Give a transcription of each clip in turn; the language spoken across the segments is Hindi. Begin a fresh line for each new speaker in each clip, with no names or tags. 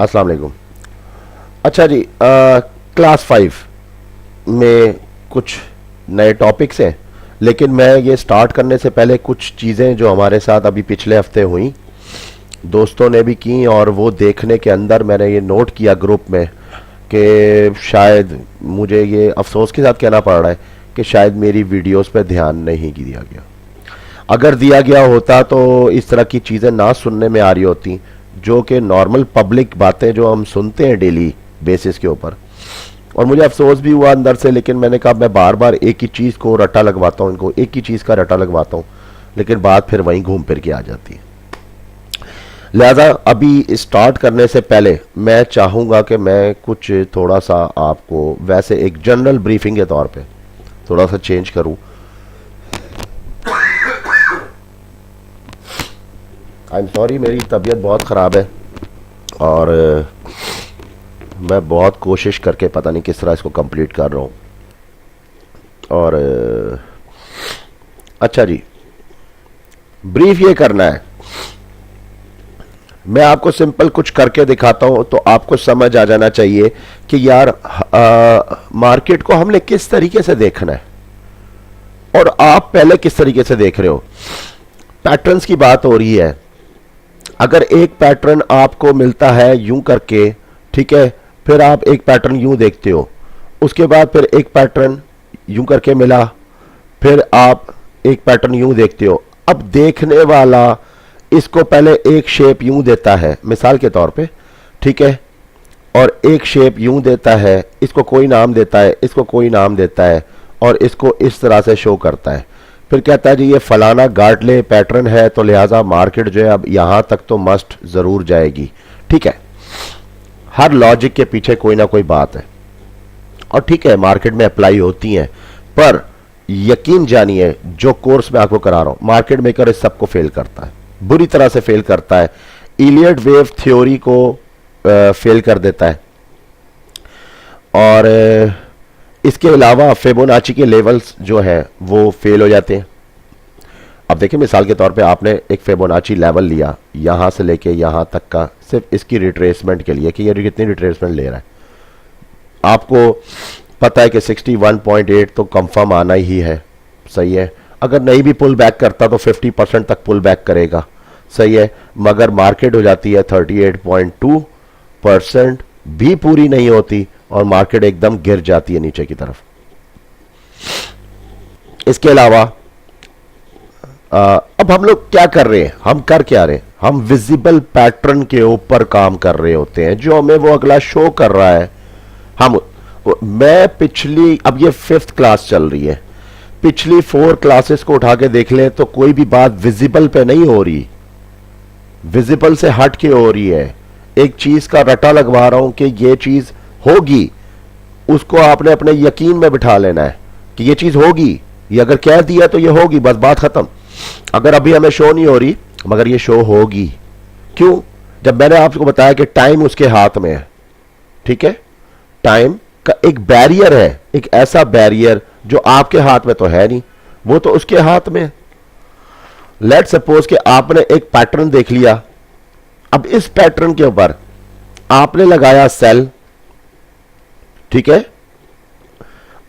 अस्सलाम वालेकुम। अच्छा जी, क्लास 5 में कुछ नए टॉपिक्स हैं, लेकिन मैं ये स्टार्ट करने से पहले कुछ चीज़ें जो हमारे साथ अभी पिछले हफ्ते हुई, दोस्तों ने भी की, और वो देखने के अंदर मैंने ये नोट किया ग्रुप में कि शायद मुझे ये अफसोस के साथ कहना पड़ रहा है कि शायद मेरी वीडियोस पे ध्यान नहीं दिया गया। अगर दिया गया होता तो इस तरह की चीज़ें ना सुनने में आ रही होती, जो कि नॉर्मल पब्लिक बातें जो हम सुनते हैं डेली बेसिस के ऊपर। और मुझे अफसोस भी हुआ अंदर से, लेकिन मैंने कहा मैं बार बार एक ही चीज़ को रट्टा लगवाता हूँ, इनको एक ही चीज़ का रट्टा लगवाता हूँ, लेकिन बात फिर वहीं घूम फिर के आ जाती है। लिहाजा अभी स्टार्ट करने से पहले मैं चाहूँगा कि मैं कुछ थोड़ा सा आपको वैसे एक जनरल ब्रीफिंग के तौर पे थोड़ा सा चेंज करूँ। आई एम सॉरी, मेरी तबीयत बहुत ख़राब है और मैं बहुत कोशिश करके पता नहीं किस तरह इसको कंप्लीट कर रहा हूँ। और अच्छा जी, ब्रीफ ये करना है, मैं आपको सिंपल कुछ करके दिखाता हूं तो आपको समझ आ जाना चाहिए कि यार मार्केट को हमने किस तरीके से देखना है और आप पहले किस तरीके से देख रहे हो। पैटर्न्स की बात हो रही है। अगर एक पैटर्न आपको मिलता है यूं करके, ठीक है, फिर आप एक पैटर्न यूं देखते हो, उसके बाद फिर एक पैटर्न यूं करके मिला, फिर आप एक पैटर्न यूं देखते हो। अब देखने वाला इसको पहले एक शेप यूं देता है मिसाल के तौर पे, ठीक है, और एक शेप यूं देता है, इसको कोई नाम देता है, इसको कोई नाम देता है, और इसको इस तरह से शो करता है। फिर कहता है जी ये फलाना गार्डले पैटर्न है, तो लिहाजा मार्केट जो है अब यहां तक तो मस्ट जरूर जाएगी। ठीक है, हर लॉजिक के पीछे कोई ना कोई बात है, और ठीक है मार्केट में अप्लाई होती है, पर यकीन जानिए जो कोर्स मैं आपको करा रहा हूं, मार्केट मेकर इस सबको फेल करता है, बुरी तरह से फेल करता है। इलियट वेव थ्योरी को फेल कर देता है, और इसके अलावा फिबोनाची के लेवल्स जो हैं वो फेल हो जाते हैं। अब देखिए मिसाल के तौर पे आपने एक फिबोनाची लेवल लिया यहां से लेके यहां तक का, सिर्फ इसकी रिट्रेसमेंट के लिए कि ये कितनी रिट्रेसमेंट ले रहा है। आपको पता है कि 61.8 तो कंफर्म आना ही है, सही है। अगर नहीं भी पुल बैक करता तो 50% तक पुल बैक करेगा, सही है। मगर मार्केट हो जाती है 38.2%, भी पूरी नहीं होती और मार्केट एकदम गिर जाती है नीचे की तरफ। इसके अलावा अब हम लोग क्या कर रहे हैं, हम कर क्या रहे हैं, हम विजिबल पैटर्न के ऊपर काम कर रहे होते हैं जो हमें वो अगला शो कर रहा है। मैं पिछली, अब ये 5th क्लास चल रही है, पिछली 4 क्लासेस को उठा के देख लें तो कोई भी बात विजिबल पे नहीं हो रही, विजिबल से हट के हो रही है। एक चीज का रटा लगवा रहा हूं कि ये चीज होगी, उसको आपने अपने यकीन में बिठा लेना है कि ये चीज होगी, ये अगर कह दिया तो ये होगी, बस बात खत्म। अगर अभी हमें शो नहीं हो रही मगर ये शो होगी, क्यों? जब मैंने आपको बताया कि टाइम उसके हाथ में है, ठीक है, टाइम का एक बैरियर है, एक ऐसा बैरियर जो आपके हाथ में तो है नहीं, वो तो उसके हाथ में है। लेट सपोज कि आपने एक पैटर्न देख लिया, अब इस पैटर्न के ऊपर आपने लगाया सेल, ठीक है,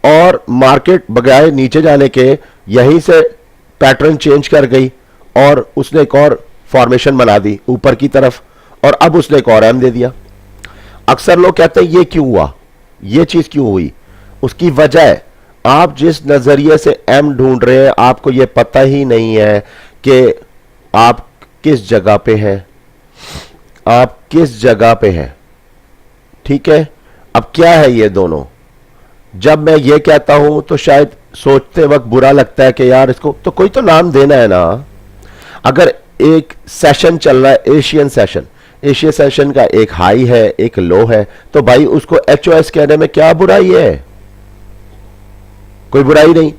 और मार्केट बगैर नीचे जाने के यहीं से पैटर्न चेंज कर गई और उसने एक और फॉर्मेशन बना दी ऊपर की तरफ, और अब उसने एक और एम दे दिया। अक्सर लोग कहते हैं ये क्यों हुआ, ये चीज क्यों हुई? उसकी वजह है आप जिस नजरिए से एम ढूंढ रहे हैं आपको यह पता ही नहीं है कि आप किस जगह पे हैं, आप किस जगह पे हैं, ठीक है। अब क्या है ये दोनों? जब मैं ये कहता हूं तो शायद सोचते वक्त बुरा लगता है कि यार इसको तो कोई तो नाम देना है ना। अगर एक सेशन चल रहा है, एशियन सेशन, एशियन सेशन का एक हाई है एक लो है, तो भाई उसको HOS कहने में क्या बुराई है? कोई बुराई नहीं।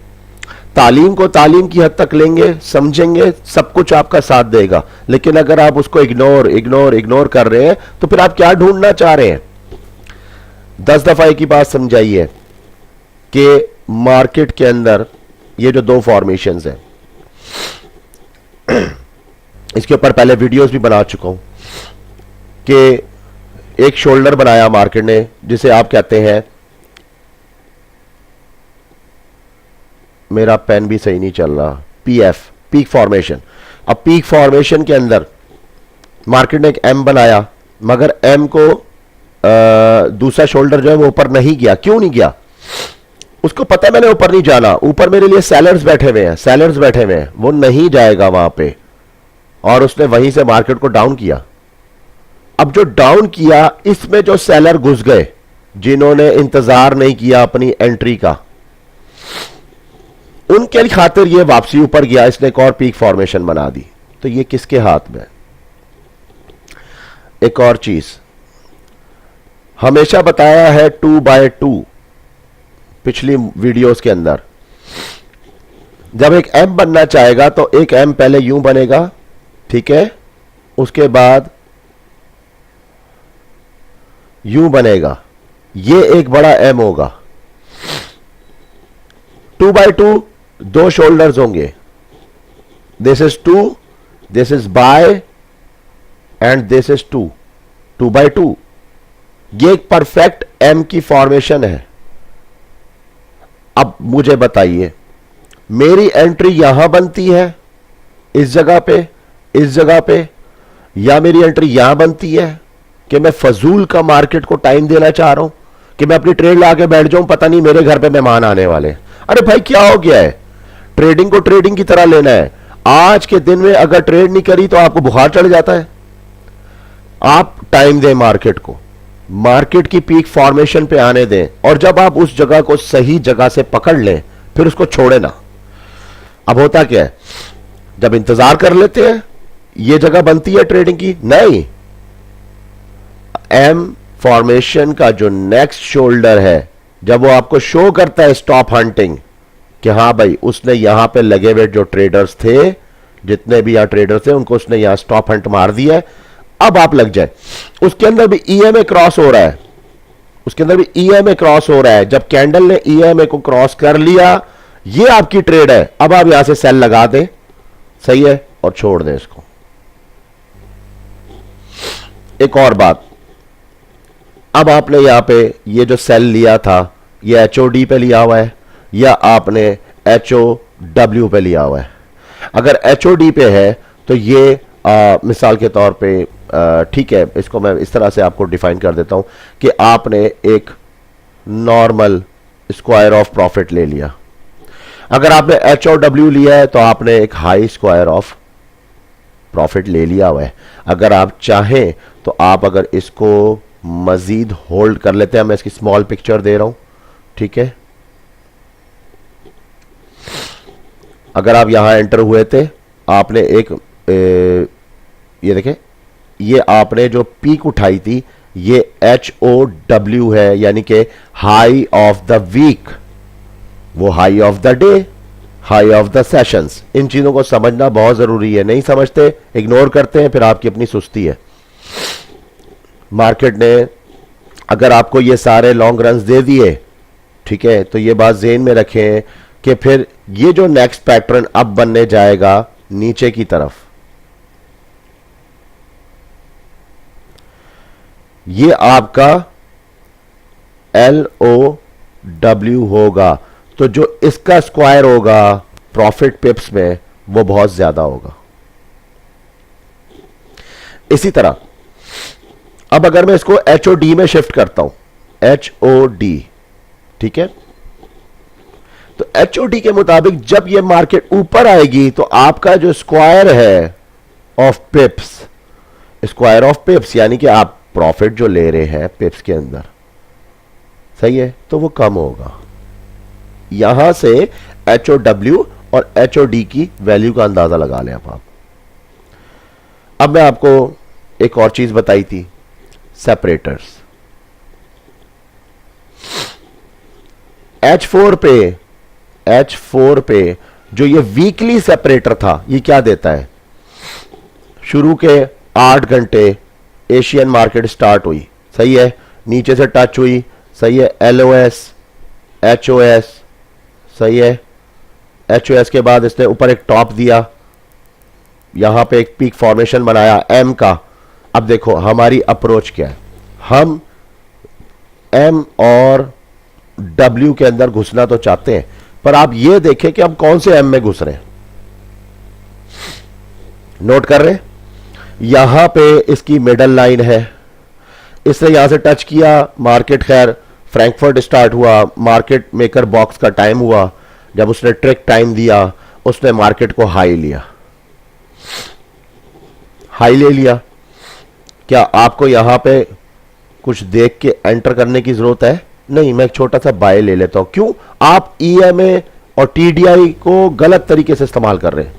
तालीम को तालीम की हद तक लेंगे, समझेंगे, सब कुछ आपका साथ देगा, लेकिन अगर आप उसको इग्नोर कर रहे हैं तो फिर आप क्या ढूंढना चाह रहे हैं? 10 दफा एक ही बात समझाइए कि मार्केट के अंदर ये जो 2 फॉर्मेशंस हैं, इसके ऊपर पहले वीडियोस भी बना चुका हूं कि एक शोल्डर बनाया मार्केट ने जिसे आप कहते हैं, मेरा पेन भी सही नहीं चल रहा, पीएफ, पीक फॉर्मेशन। अब पीक फॉर्मेशन के अंदर मार्केट ने एक एम बनाया, मगर एम को दूसरा शोल्डर जो है वो ऊपर नहीं गया। क्यों नहीं गया? उसको पता है मैंने ऊपर नहीं जाना, ऊपर मेरे लिए सेलर्स बैठे हुए हैं, सेलर्स बैठे हुए हैं, वो नहीं जाएगा वहां पे, और उसने वहीं से मार्केट को डाउन किया। अब जो डाउन किया, इसमें जो सेलर घुस गए, जिन्होंने इंतजार नहीं किया अपनी एंट्री का, उनके खातिर ये वापसी ऊपर गया, इसने एक और पीक फॉर्मेशन बना दी। तो ये किसके हाथ में? एक और चीज हमेशा बताया है 2x2 पिछली वीडियोस के अंदर, जब एक एम बनना चाहेगा तो एक एम पहले यूं बनेगा, ठीक है, उसके बाद यूं बनेगा, ये एक बड़ा एम होगा। 2x2 दो शोल्डर्स होंगे, this is 2, this is by and this is 2, 2x2। ये एक परफेक्ट एम की फॉर्मेशन है। अब मुझे बताइए, मेरी एंट्री यहां बनती है इस जगह पे, इस जगह पे, या मेरी एंट्री यहां बनती है कि मैं फजूल का मार्केट को टाइम देना चाह रहा हूं कि मैं अपनी ट्रेड ला के बैठ जाऊं, पता नहीं मेरे घर पे मेहमान आने वाले। अरे भाई क्या हो गया है? ट्रेडिंग को ट्रेडिंग की तरह लेना है। आज के दिन में अगर ट्रेड नहीं करी तो आपको बुखार चढ़ जाता है। आप टाइम दें मार्केट को, मार्केट की पीक फॉर्मेशन पे आने दें, और जब आप उस जगह को सही जगह से पकड़ लें फिर उसको छोड़े ना। अब होता क्या है, जब इंतजार कर लेते हैं, ये जगह बनती है ट्रेडिंग की, नहीं, एम फॉर्मेशन का जो नेक्स्ट शोल्डर है, जब वो आपको शो करता है स्टॉप हंटिंग कि हां भाई उसने यहां पे लगे हुए जो ट्रेडर्स थे, जितने भी यहां ट्रेडर्स थे, उनको उसने यहां स्टॉप हंट मार दिया है, अब आप लग जाए। उसके अंदर भी ईएमए क्रॉस हो रहा है, उसके अंदर भी ईएमए क्रॉस हो रहा है। जब कैंडल ने ईएमए को क्रॉस कर लिया, ये आपकी ट्रेड है, अब आप यहां से सेल लगा दें, सही है, और छोड़ दें इसको। एक और बात, अब आपने यहां पे ये जो सेल लिया था, ये एचओडी पे लिया हुआ है या आपने एचओडब्ल्यू पे लिया हुआ है? अगर एचओडी पे है तो ये मिसाल के तौर पे ठीक है, इसको मैं इस तरह से आपको डिफाइन कर देता हूं कि आपने एक नॉर्मल स्क्वायर ऑफ प्रॉफिट ले लिया। अगर आपने एचओडब्ल्यू लिया है तो आपने एक हाई स्क्वायर ऑफ प्रॉफिट ले लिया हुआ है। अगर आप चाहें तो आप अगर इसको मजीद होल्ड कर लेते हैं, मैं इसकी स्मॉल पिक्चर दे रहा हूं, ठीक है। अगर आप यहां एंटर हुए थे, आपने एक ये देखें, ये आपने जो पीक उठाई थी, ये HOW है, यानी कि हाई ऑफ द वीक, वो high of the day, high of the sessions. इन चीजों को समझना बहुत जरूरी है, नहीं समझते, इग्नोर करते हैं, फिर आपकी अपनी सुस्ती है। मार्केट ने अगर आपको ये सारे लॉन्ग रन्स दे दिए, ठीक है, तो ये बात ज़हन में रखें कि फिर ये जो नेक्स्ट पैटर्न अब बनने जाएगा नीचे की तरफ, ये आपका LOW होगा, तो जो इसका स्क्वायर होगा प्रॉफिट पिप्स में, वो बहुत ज्यादा होगा। इसी तरह अब अगर मैं इसको HOD में शिफ्ट करता हूं, HOD, ठीक है, तो HOD के मुताबिक जब ये मार्केट ऊपर आएगी तो आपका जो स्क्वायर है ऑफ पिप्स, स्क्वायर ऑफ पिप्स यानी कि आप प्रॉफिट जो ले रहे हैं पिप्स के अंदर, सही है, तो वो कम होगा। यहां से HOW और HOD की वैल्यू का अंदाजा लगा लें आप। अब मैं आपको एक और चीज बताई थी, सेपरेटर्स। H4 पे जो ये वीकली सेपरेटर था, ये क्या देता है? शुरू के 8 घंटे एशियन मार्केट स्टार्ट हुई, सही है, नीचे से टच हुई, सही है, LOS, HOS, सही है, HOS के बाद इसने ऊपर एक टॉप दिया, यहां पे एक पीक फॉर्मेशन बनाया M का। अब देखो हमारी अप्रोच क्या है, हम एम और डब्ल्यू के अंदर घुसना तो चाहते हैं, पर आप ये देखें कि हम कौन से एम में घुस रहे हैं। नोट कर रहे हैं, यहां पे इसकी मिडल लाइन है, इसने यहां से टच किया, मार्केट खैर फ्रैंकफर्ट स्टार्ट हुआ, मार्केट मेकर बॉक्स का टाइम हुआ, जब उसने ट्रिक टाइम दिया उसने मार्केट को हाई लिया, हाई ले लिया। क्या आपको यहां पे कुछ देख के एंटर करने की जरूरत है? नहीं, मैं एक छोटा सा बाय ले लेता हूं। क्यों? आप ईएमए और टीडीआई को गलत तरीके से इस्तेमाल कर रहे हैं।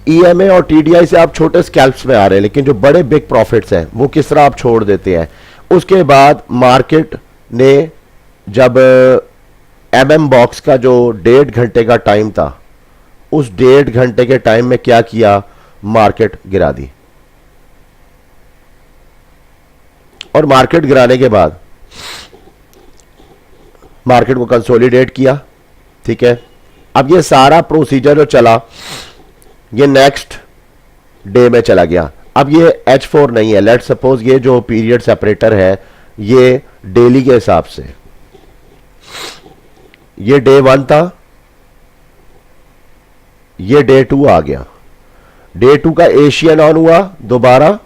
ईएमए और टीडीआई से आप छोटे स्कैल्प्स में आ रहे हैं, लेकिन जो बड़े बिग प्रॉफिट्स हैं वो किस तरह आप छोड़ देते हैं। उसके बाद मार्केट ने जब एमएम बॉक्स का जो 1.5 घंटे का टाइम था, उस 1.5 घंटे के टाइम में क्या किया, मार्केट गिरा दी। और मार्केट गिराने के बाद मार्केट को कंसोलिडेट किया, ठीक है। अब ये सारा प्रोसीजर जो चला ये नेक्स्ट डे में चला गया। अब ये H4 नहीं है, लेट सपोज ये जो पीरियड सेपरेटर है ये डेली के हिसाब से, ये डे 1 था, ये डे 2 आ गया। डे 2 का एशियन ऑन हुआ दोबारा,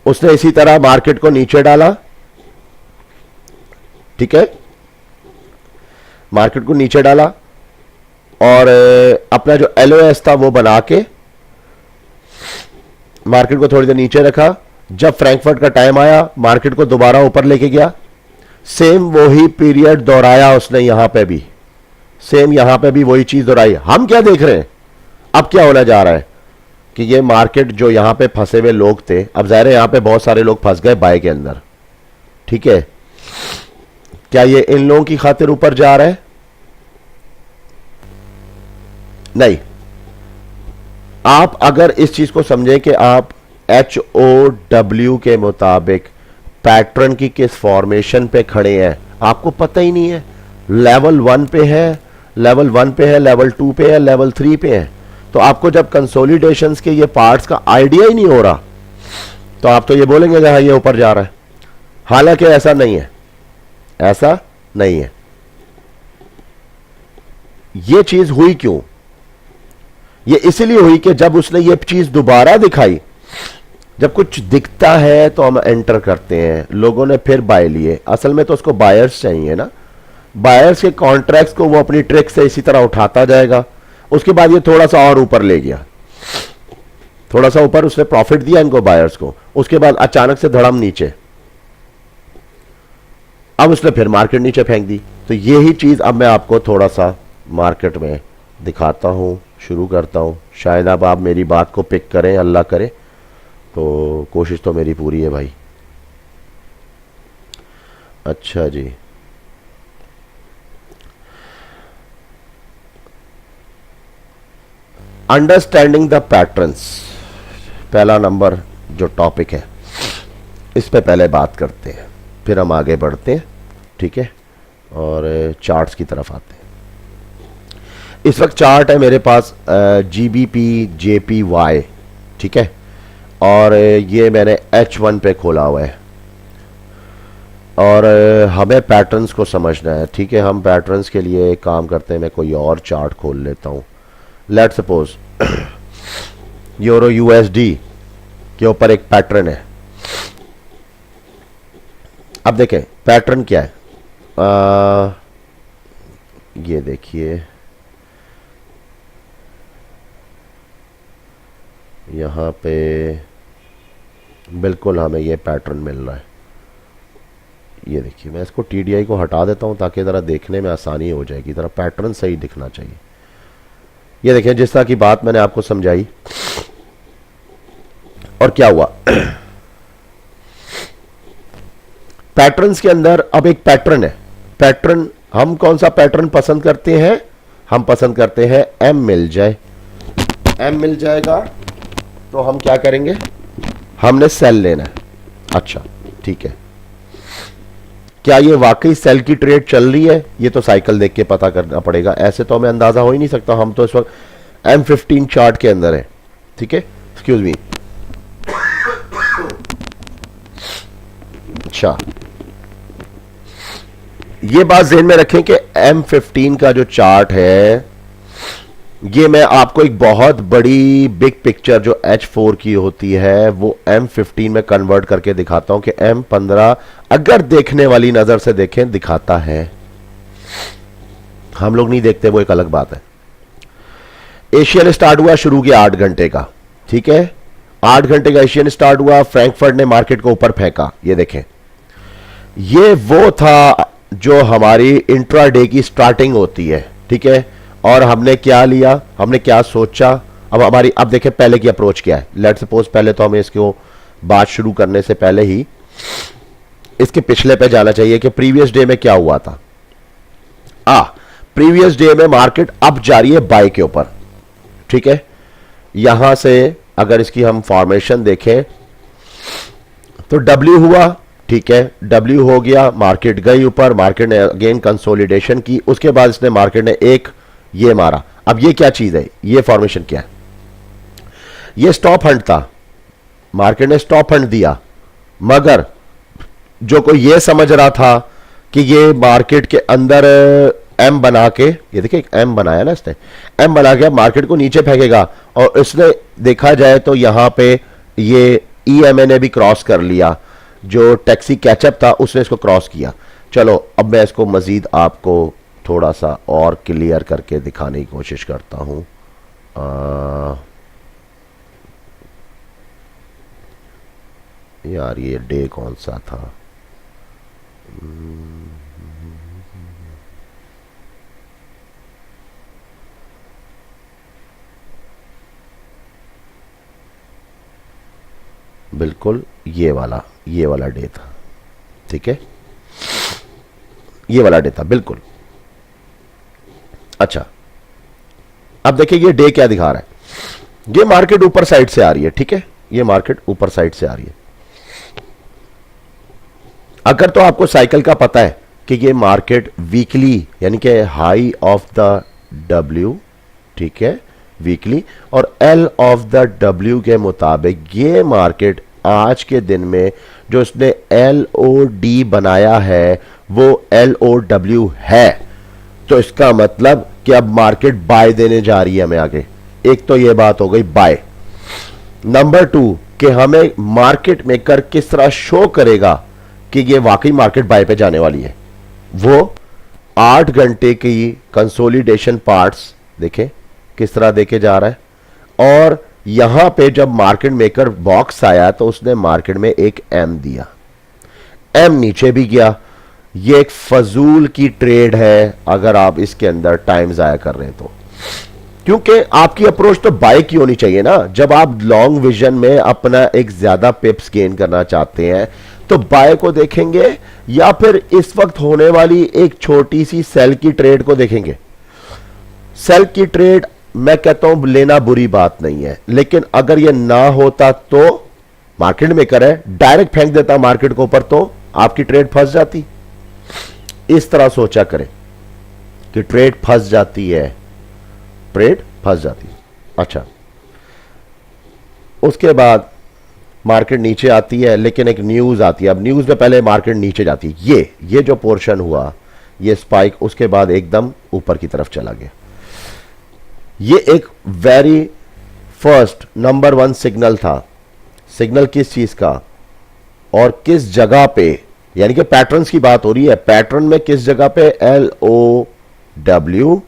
उसने इसी तरह मार्केट को नीचे डाला, ठीक है, मार्केट को नीचे डाला और अपना जो एलओएस था वो बना के मार्केट को थोड़ी देर नीचे रखा। जब फ्रैंकफर्ट का टाइम आया मार्केट को दोबारा ऊपर लेके गया, सेम वही पीरियड दोहराया उसने, यहां पे भी सेम, यहां पे भी वही चीज दोहराई। हम क्या देख रहे हैं, अब क्या होने जा रहा है कि ये मार्केट जो यहां पे फंसे हुए लोग थे, अब जाहिर है यहां पे बहुत सारे लोग फंस गए बाय के अंदर, ठीक है। क्या ये इन लोगों की खातिर ऊपर जा रहा है? नहीं। आप अगर इस चीज को समझें कि आप HOW के मुताबिक पैटर्न की किस फॉर्मेशन पे खड़े हैं, आपको पता ही नहीं है। लेवल 1 पे है, लेवल 1 पे है, लेवल 2 पे है, लेवल 3 पे है, तो आपको जब कंसोलिडेशंस के ये पार्ट्स का आइडिया ही नहीं हो रहा तो आप तो ये बोलेंगे कि हाँ ये ऊपर जा रहा है, हालांकि ऐसा नहीं है, ऐसा नहीं है। ये चीज हुई क्यों? ये इसलिए हुई कि जब उसने ये चीज दोबारा दिखाई, जब कुछ दिखता है तो हम एंटर करते हैं, लोगों ने फिर बाय लिए। असल में तो उसको बायर्स चाहिए ना, बायर्स के कॉन्ट्रैक्ट्स को वो अपनी ट्रिक से इसी तरह उठाता जाएगा। उसके बाद ये थोड़ा सा और ऊपर ले गया, थोड़ा सा ऊपर उसने प्रॉफिट दिया इनको बायर्स को, उसके बाद अचानक से धड़म नीचे, अब उसने फिर मार्केट नीचे फेंक दी। तो यही चीज अब मैं आपको थोड़ा सा मार्केट में दिखाता हूं, शुरू करता हूं। शायद अब आप मेरी बात को पिक करें, अल्लाह करे, तो कोशिश तो मेरी पूरी है भाई। अच्छा जी, अंडरस्टैंडिंग द पैटर्न्स, पहला नंबर जो टॉपिक है इस पे पहले बात करते हैं, फिर हम आगे बढ़ते हैं, ठीक है, और चार्ट्स की तरफ आते हैं। इस वक्त चार्ट है मेरे पास GBP JPY, ठीक है, और ये मैंने H1 पे खोला हुआ है और हमें पैटर्न्स को समझना है, ठीक है। हम पैटर्न्स के लिए एक काम करते हैं, मैं कोई और चार्ट खोल लेता हूँ। लेट सपोज यूरो USD के ऊपर एक पैटर्न है। अब देखें पैटर्न क्या है, ये देखिए यहां पे बिल्कुल हमें ये पैटर्न मिल रहा है। ये देखिए, मैं इसको TDI को हटा देता हूं ताकि ज़रा देखने में आसानी हो जाएगी, ज़रा पैटर्न सही दिखना चाहिए। ये देखिए जिस तरह की बात मैंने आपको समझाई, और क्या हुआ पैटर्न्स के अंदर अब एक पैटर्न है। पैटर्न, हम कौन सा पैटर्न पसंद करते हैं? हम पसंद करते हैं M मिल जाए। M मिल जाएगा तो हम क्या करेंगे, हमने सेल लेना है। अच्छा ठीक है, क्या ये वाकई सेल की ट्रेड चल रही है? ये तो साइकिल देख के पता करना पड़ेगा, ऐसे तो हमें अंदाजा हो ही नहीं सकता। हम तो इस वक्त M15 चार्ट के अंदर है, ठीक है, एक्सक्यूज मी। अच्छा, ये बात ज़हन में रखें कि M15 का जो चार्ट है, ये मैं आपको एक बहुत बड़ी बिग पिक्चर जो H4 की होती है वो M15 में कन्वर्ट करके दिखाता हूं कि M15 अगर देखने वाली नजर से देखें दिखाता है, हम लोग नहीं देखते, वो एक अलग बात है। एशियन स्टार्ट हुआ, शुरू किया 8 घंटे का, ठीक है, 8 घंटे का एशियन स्टार्ट हुआ, फ्रैंकफर्ट ने मार्केट को ऊपर फेंका, ये देखें, ये वो था जो हमारी इंट्राडे की स्टार्टिंग होती है, ठीक है। और हमने क्या लिया, हमने क्या सोचा, अब देखें पहले की अप्रोच क्या है। लेट्स सपोज पहले तो हमें इसको बात शुरू करने से पहले ही इसके पिछले पे जाना चाहिए कि प्रीवियस डे में क्या हुआ था। प्रीवियस डे में मार्केट अब जा रही है बाय के ऊपर, ठीक है। यहां से अगर इसकी हम फॉर्मेशन देखें तो डब्ल्यू हुआ, ठीक है, डब्ल्यू हो गया, मार्केट गई ऊपर, मार्केट ने अगेन कंसोलिडेशन की, उसके बाद इसने मार्केट ने एक ये मारा। अब ये क्या चीज है, ये फॉर्मेशन क्या है, ये स्टॉप हंट था, मार्केट ने स्टॉप हंट दिया, मगर जो कोई ये समझ रहा था कि ये मार्केट के अंदर एम बना के, ये देखिए एम बनाया ना इसने, एम बना के मार्केट को नीचे फेंकेगा, और इसने देखा जाए तो यहां पे ये ईएमए ने भी क्रॉस कर लिया, जो टैक्सी कैचअप था उसने इसको क्रॉस किया। चलो अब मैं इसको मजीद आपको थोड़ा सा और क्लियर करके दिखाने की कोशिश करता हूं। यार ये डे कौन सा था, बिल्कुल ये वाला डे था, ठीक है, ये वाला डे था बिल्कुल। अच्छा, अब देखिए ये डे क्या दिखा रहा है, ये मार्केट ऊपर साइड से आ रही है, ठीक है, ये मार्केट ऊपर साइड से आ रही है। अगर तो आपको साइकिल का पता है कि ये मार्केट वीकली यानी कि हाई ऑफ द डब्ल्यू, ठीक है, वीकली, और एल ऑफ द डब्ल्यू के मुताबिक ये मार्केट आज के दिन में जो इसने एल ओ डी बनाया है वो एल ओ डब्ल्यू है, तो इसका मतलब कि अब मार्केट बाय देने जा रही है हमें आगे। एक तो ये बात हो गई बाय। नंबर 2 कि हमें मार्केट मेकर किस तरह शो करेगा कि ये वाकई मार्केट बाय पे जाने वाली है, वो 8 घंटे की कंसोलिडेशन पार्ट्स देखें किस तरह देके जा रहा है। और यहां पे जब मार्केट मेकर बॉक्स आया तो उसने मार्केट में एक एम दिया, एम नीचे भी गया। ये एक फजूल की ट्रेड है अगर आप इसके अंदर टाइम जाया कर रहे हैं तो, क्योंकि आपकी अप्रोच तो बाय की होनी चाहिए ना। जब आप लॉन्ग विजन में अपना एक ज्यादा पिप्स गेन करना चाहते हैं तो बाय को देखेंगे या फिर इस वक्त होने वाली एक छोटी सी सेल की ट्रेड को देखेंगे। सेल की ट्रेड मैं कहता हूं लेना बुरी बात नहीं है, लेकिन अगर यह ना होता तो मार्केट मेकर है डायरेक्ट फेंक देता मार्केट को ऊपर तो आपकी ट्रेड फंस जाती। इस तरह सोचा करें कि ट्रेड फंस जाती है, ट्रेड फंस जाती है। अच्छा, उसके बाद मार्केट नीचे आती है, लेकिन एक न्यूज आती है। अब न्यूज में पहले मार्केट नीचे जाती है, ये जो पोर्शन हुआ ये स्पाइक, उसके बाद एकदम ऊपर की तरफ चला गया। ये एक वेरी फर्स्ट नंबर 1 सिग्नल था। सिग्नल किस चीज का और किस जगह पे, यानी कि पैटर्न्स की बात हो रही है। पैटर्न में किस जगह पे L O W,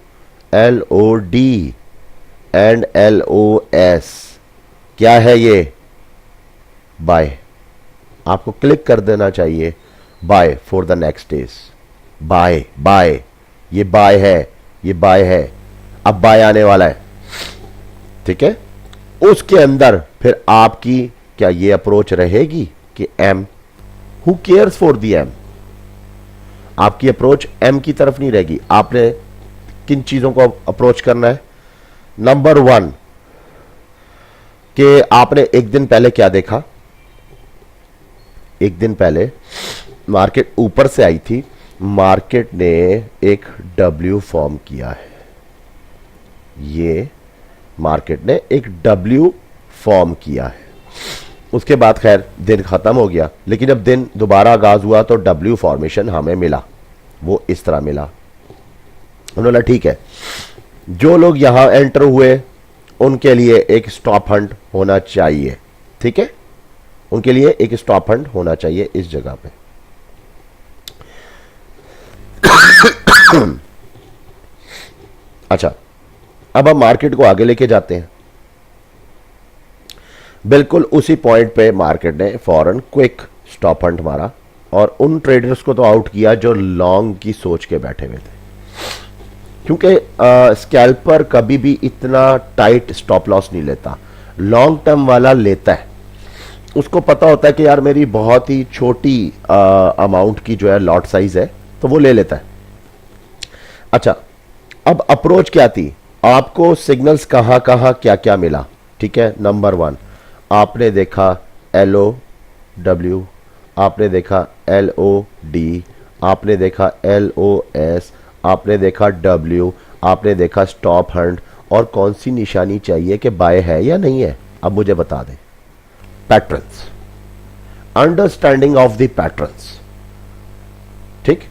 L O D and L O S, क्या है ये बाय। आपको क्लिक कर देना चाहिए buy for the next days. Buy buy, ये बाय है, ये बाय है, अब बाय आने वाला है, ठीक है। उसके अंदर फिर आपकी क्या ये अप्रोच रहेगी कि M, who cares for the M, आपकी अप्रोच एम की तरफ नहीं रहेगी। आपने किन चीजों को अप्रोच करना है। नंबर 1 कि आपने एक दिन पहले क्या देखा, एक दिन पहले मार्केट ऊपर से आई थी, मार्केट ने एक डब्ल्यू फॉर्म किया है, ये मार्केट ने एक डब्ल्यू फॉर्म किया है। उसके बाद खैर दिन खत्म हो गया, लेकिन जब दिन दोबारा आगाज हुआ तो डब्ल्यू फॉर्मेशन हमें मिला, वो इस तरह मिला। उन्होंने बोला ठीक है, जो लोग यहां एंटर हुए उनके लिए एक स्टॉप हंट होना चाहिए, ठीक है, उनके लिए एक स्टॉप हंट होना चाहिए इस जगह पे। अच्छा, अब हम मार्केट को आगे लेके जाते हैं। बिल्कुल उसी पॉइंट पे मार्केट ने फौरन क्विक स्टॉप हंट मारा और उन ट्रेडर्स को तो आउट किया जो लॉन्ग की सोच के बैठे हुए थे, क्योंकि स्कैल्पर कभी भी इतना टाइट स्टॉप लॉस नहीं लेता, लॉन्ग टर्म वाला लेता है। उसको पता होता है कि यार मेरी बहुत ही छोटी अमाउंट की जो है लॉट साइज है, तो वो ले लेता है। अच्छा, अब अप्रोच क्या थी, आपको सिग्नल्स कहां कहां क्या क्या मिला, ठीक है। नंबर 1 आपने देखा LOW, आपने देखा LOD, आपने देखा LOS, आपने देखा W, आपने देखा स्टॉप हंट, और कौन सी निशानी चाहिए कि बाय है या नहीं है, अब मुझे बता दें। Patterns, understanding of the patterns, ठीक।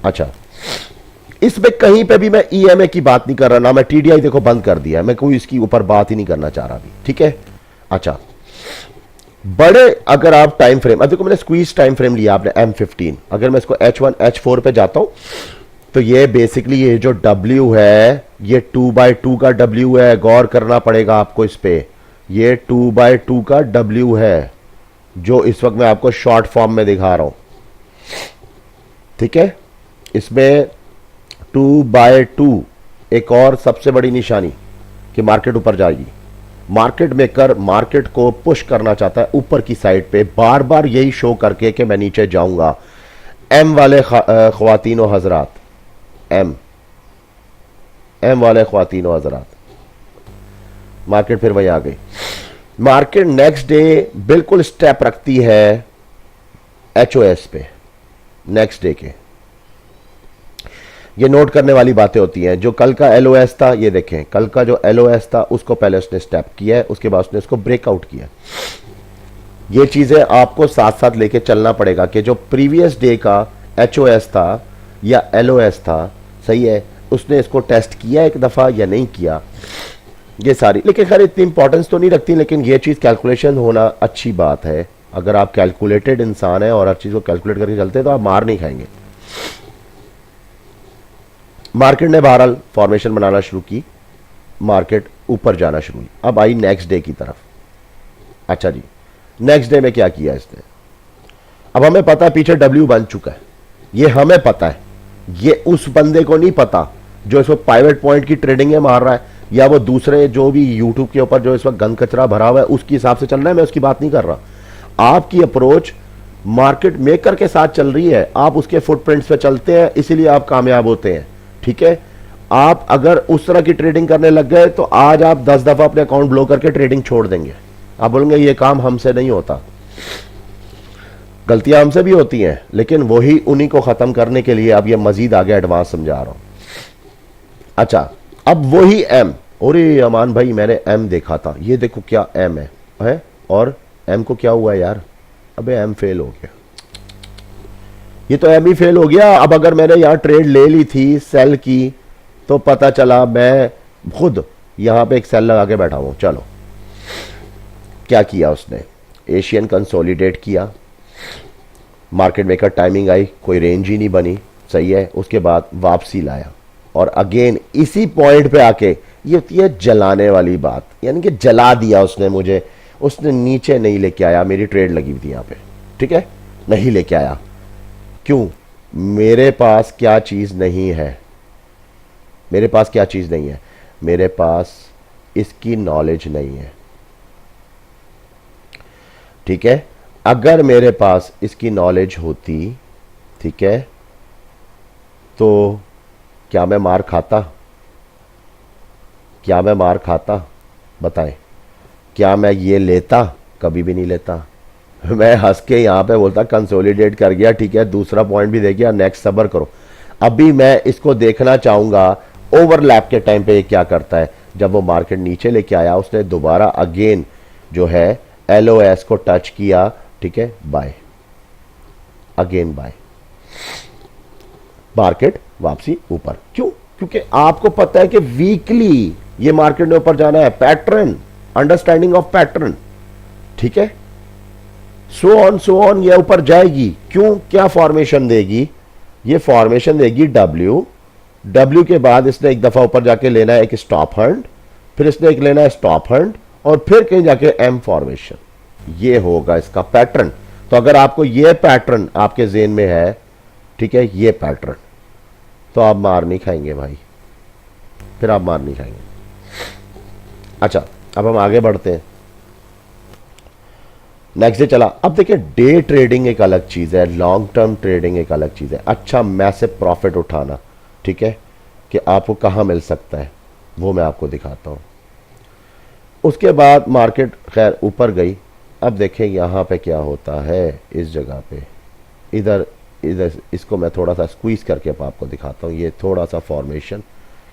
अच्छा, इसमें कहीं पे भी मैं EMA की बात नहीं कर रहा ना, मैं TDI देखो बंद कर दिया है, मैं कोई इसकी ऊपर बात ही नहीं करना चाह रहा अभी, ठीक है। अच्छा, बड़े अगर आप टाइम फ्रेम, अब देखो मैंने स्क्वीज टाइम फ्रेम लिया आपने M15, अगर मैं इसको H1 H4 पे जाता हूं तो ये बेसिकली ये जो W है ये 2/2 का W है, गौर करना पड़ेगा आपको इस पे, ये 2/2 का W है जो इस वक्त मैं आपको शॉर्ट फॉर्म में दिखा रहा हूं, ठीक है। इसमें 2/2 एक और सबसे बड़ी निशानी कि मार्केट ऊपर जाएगी। मार्केट मेकर मार्केट को पुश करना चाहता है ऊपर की साइड पे, बार बार यही शो करके कि मैं नीचे जाऊंगा। M वाले ख्वातीनो हजरात, M वाले ख्वातीनो हजरात, मार्केट फिर वही आ गई। मार्केट नेक्स्ट डे बिल्कुल स्टेप रखती है HOS पे, नेक्स्ट डे के। ये नोट करने वाली बातें होती हैं। जो कल का LOS था, ये देखें, कल का जो LOS था उसको पहले उसने स्टेप किया है, उसके बाद उसने इसको ब्रेकआउट किया। ये चीजें आपको साथ साथ लेके चलना पड़ेगा कि जो प्रीवियस डे का HOS था या LOS था, सही है, उसने इसको टेस्ट किया एक दफा या नहीं किया, ये सारी। लेकिन खैर इतनी इंपॉर्टेंस तो नहीं रखती, लेकिन ये चीज कैलकुलेशन होना अच्छी बात है। अगर आप कैलकुलेटेड इंसान है और हर चीज को कैलकुलेट करके चलते हैं तो आप मार नहीं खाएंगे। मार्केट ने बहरहाल फॉर्मेशन बनाना शुरू की, मार्केट ऊपर जाना शुरू हुई। अब आई नेक्स्ट डे की तरफ। अच्छा जी, नेक्स्ट डे में क्या किया इसने, अब हमें पता है पीछे W बन चुका है, ये हमें पता है, ये उस बंदे को नहीं पता जो इस वक्त प्राइवेट पॉइंट की ट्रेडिंग में मार रहा है, या वो दूसरे जो भी यूट्यूब के ऊपर जो इस वक्त गंद कचरा भरा हुआ है उसके हिसाब से चल रहा है, मैं उसकी बात नहीं कर रहा। आपकी अप्रोच मार्केट मेकर के साथ चल रही है, आप उसके फुटप्रिंट्स पे चलते हैं, इसीलिए आप कामयाब होते हैं, ठीक है। आप अगर उस तरह की ट्रेडिंग करने लग गए तो आज आप 10 दफा अपने अकाउंट ब्लॉक करके ट्रेडिंग छोड़ देंगे। आप बोलेंगे ये काम हमसे नहीं होता। गलतियां हमसे भी होती हैं, लेकिन वही उन्हीं को खत्म करने के लिए अब ये मजीद आगे एडवांस समझा रहा हूं। अच्छा, अब वही M, अरे अमान भाई मैंने M देखा था, ये देखो क्या M है और M को क्या हुआ यार, अबे M फेल हो गया, ये तो M ही फेल हो गया। अब अगर मैंने यहां ट्रेड ले ली थी सेल की तो पता चला मैं खुद यहां पे एक सेल लगा के बैठा हूं। चलो क्या किया उसने, एशियन कंसोलिडेट किया, मार्केट मेकर टाइमिंग आई, कोई रेंज ही नहीं बनी, सही है। उसके बाद वापसी लाया और अगेन इसी पॉइंट पे आके, ये होती है जलाने वाली बात, यानी कि जला दिया उसने मुझे। उसने नीचे नहीं लेके आया, मेरी ट्रेड लगी हुई थी यहां पे, ठीक है, नहीं लेके आया। क्यों? मेरे पास क्या चीज नहीं है, मेरे पास क्या चीज नहीं है, मेरे पास इसकी नॉलेज नहीं है, ठीक है। अगर मेरे पास इसकी नॉलेज होती, ठीक है, तो क्या मैं मार खाता, क्या मैं मार खाता, बताएं, क्या मैं ये लेता? कभी भी नहीं लेता। मैं हंस के यहां पे बोलता कंसोलिडेट कर गया, ठीक है, दूसरा पॉइंट भी दे गया, नेक्स्ट सब्र करो। अभी मैं इसको देखना चाहूंगा ओवरलैप के टाइम पे ये क्या करता है। जब वो मार्केट नीचे लेके आया, उसने दोबारा अगेन जो है LOS को टच किया, ठीक है, बाय, अगेन बाय, मार्केट वापसी ऊपर। क्यों? क्योंकि आपको पता है कि वीकली ये मार्केट ने ऊपर जाना है, पैटर्न, अंडरस्टैंडिंग ऑफ पैटर्न, ठीक है, सो ऑन ये ऊपर जाएगी। क्यों? क्या फॉर्मेशन देगी? ये फॉर्मेशन देगी डब्ल्यू के बाद इसने एक दफा ऊपर जाके लेना है एक स्टॉप हंड, फिर इसने एक लेना है स्टॉप हंड, और फिर कहीं जाके एम फॉर्मेशन। ये होगा इसका पैटर्न। तो अगर आपको ये पैटर्न आपके जेन में है, ठीक है, ये पैटर्न, तो आप मार नहीं खाएंगे भाई, फिर आप मार नहीं खाएंगे। अच्छा, अब हम आगे बढ़ते हैं, नेक्स्ट डे चला। अब देखिए, डे ट्रेडिंग एक अलग चीज है, लॉन्ग टर्म ट्रेडिंग एक अलग चीज है। अच्छा, मैसिव प्रॉफिट उठाना, ठीक है, कि आपको कहां मिल सकता है वो मैं आपको दिखाता हूं। उसके बाद मार्केट खैर ऊपर गई। अब देखें यहां पे क्या होता है, इस जगह पे, इधर इसको मैं थोड़ा सा स्क्वीज करके अब आपको दिखाता हूं। ये थोड़ा सा फॉर्मेशन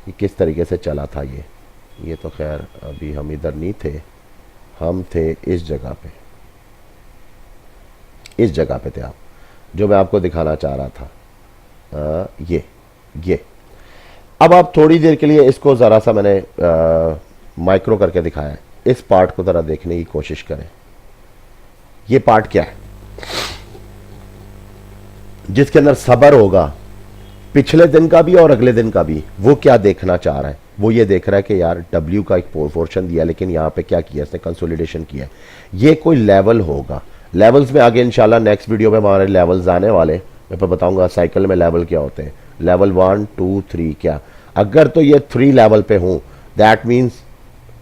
कि किस तरीके से चला था ये तो खैर अभी हम इधर नहीं थे, हम थे इस जगह पे, इस जगह पे थे आप, जो मैं आपको दिखाना चाह रहा था। ये अब आप थोड़ी देर के लिए इसको ज़रा सा मैंने माइक्रो करके दिखाया है, इस पार्ट को ज़रा देखने की कोशिश करें। ये पार्ट क्या है? जिसके अंदर सबर होगा, पिछले दिन का भी और अगले दिन का भी। वो क्या देखना चाह रहा है? वो ये देख रहा है कि यार डब्ल्यू का एक पोर्शन दिया, लेकिन यहां पे क्या किया इसने, कंसोलिडेशन किया। ये कोई लेवल होगा। लेवल्स में आगे इंशाल्लाह नेक्स्ट वीडियो में हमारे लेवल्स आने वाले, मैं पर बताऊंगा साइकिल में लेवल क्या होते हैं, लेवल 1 2 3 क्या। अगर तो ये 3 लेवल पे हूं, दैट मीन्स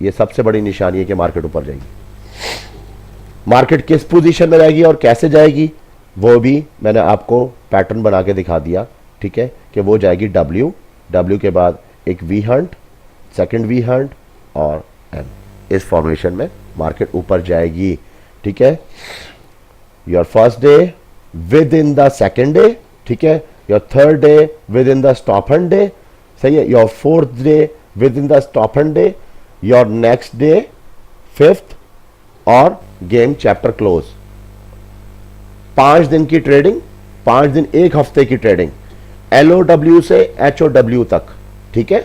ये सबसे बड़ी निशानी है कि मार्केट ऊपर जाएगी। मार्केट किस पोजीशन में रहेगी और कैसे जाएगी वो भी मैंने आपको पैटर्न बना के दिखा दिया, ठीक है, कि वो जाएगी डब्ल्यू के बाद एक V hunt, second V hunt और एम। इस फॉर्मेशन में मार्केट ऊपर जाएगी, ठीक है। Your first day within the second day, ठीक है, your third day within the stop hunt day, सही है, your fourth day within the stop hunt day, your next day fifth, और गेम चैप्टर क्लोज। 5 दिन की ट्रेडिंग, 5 दिन, एक हफ्ते की ट्रेडिंग, LOW से HOW तक, ठीक है,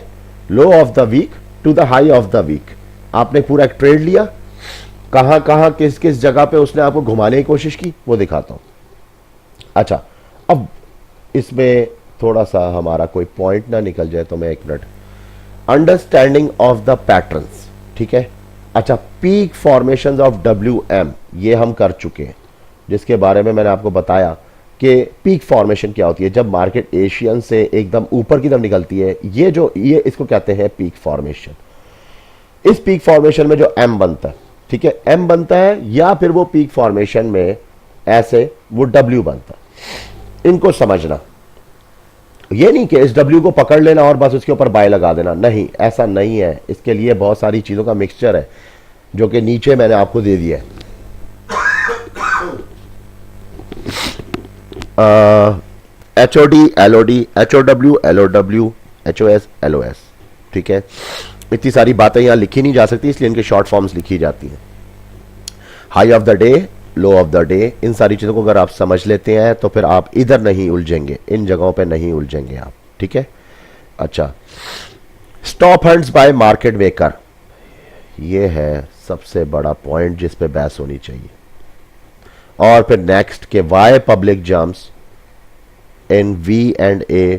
low of the week to the high of the week. आपने पूरा एक ट्रेड लिया, कहां कहां किस किस जगह पे उसने आपको घुमाने की कोशिश की वो दिखाता हूं। अच्छा, अब इसमें थोड़ा सा हमारा कोई पॉइंट ना निकल जाए तो मैं एक minute, understanding of the patterns, ठीक है। अच्छा, पीक फॉर्मेशंस ऑफ WM ये हम कर चुके हैं, जिसके बारे में मैंने आपको बताया कि पीक फॉर्मेशन क्या होती है। जब मार्केट एशियन से एकदम ऊपर की तरफ निकलती है, ये इसको कहते हैं पीक फॉर्मेशन। इस पीक फॉर्मेशन में जो M बनता है, ठीक है, M बनता है, या फिर वो पीक फॉर्मेशन में ऐसे वो W बनता है। इनको समझना, ये नहीं कि इस W को पकड़ लेना और बस उसके ऊपर बाय लगा देना, नहीं, ऐसा नहीं है। इसके लिए बहुत सारी चीजों का मिक्सचर है जो कि नीचे मैंने आपको दे दिया है। HOD LOD HOW LOW HOS LOS, ठीक है। इतनी सारी बातें यहां लिखी नहीं जा सकती, इसलिए इनके शॉर्ट फॉर्म्स लिखी जाती हैं। High of the day, low of the day, इन सारी चीजों को अगर आप समझ लेते हैं तो फिर आप इधर नहीं उलझेंगे, इन जगहों पे नहीं उलझेंगे आप, ठीक है। अच्छा, stop Hund's bye market maker, ये है सबसे बड़ा पॉइंट जिस पे बहस होनी चाहिए। और फिर नेक्स्ट के Y public jumps in V&A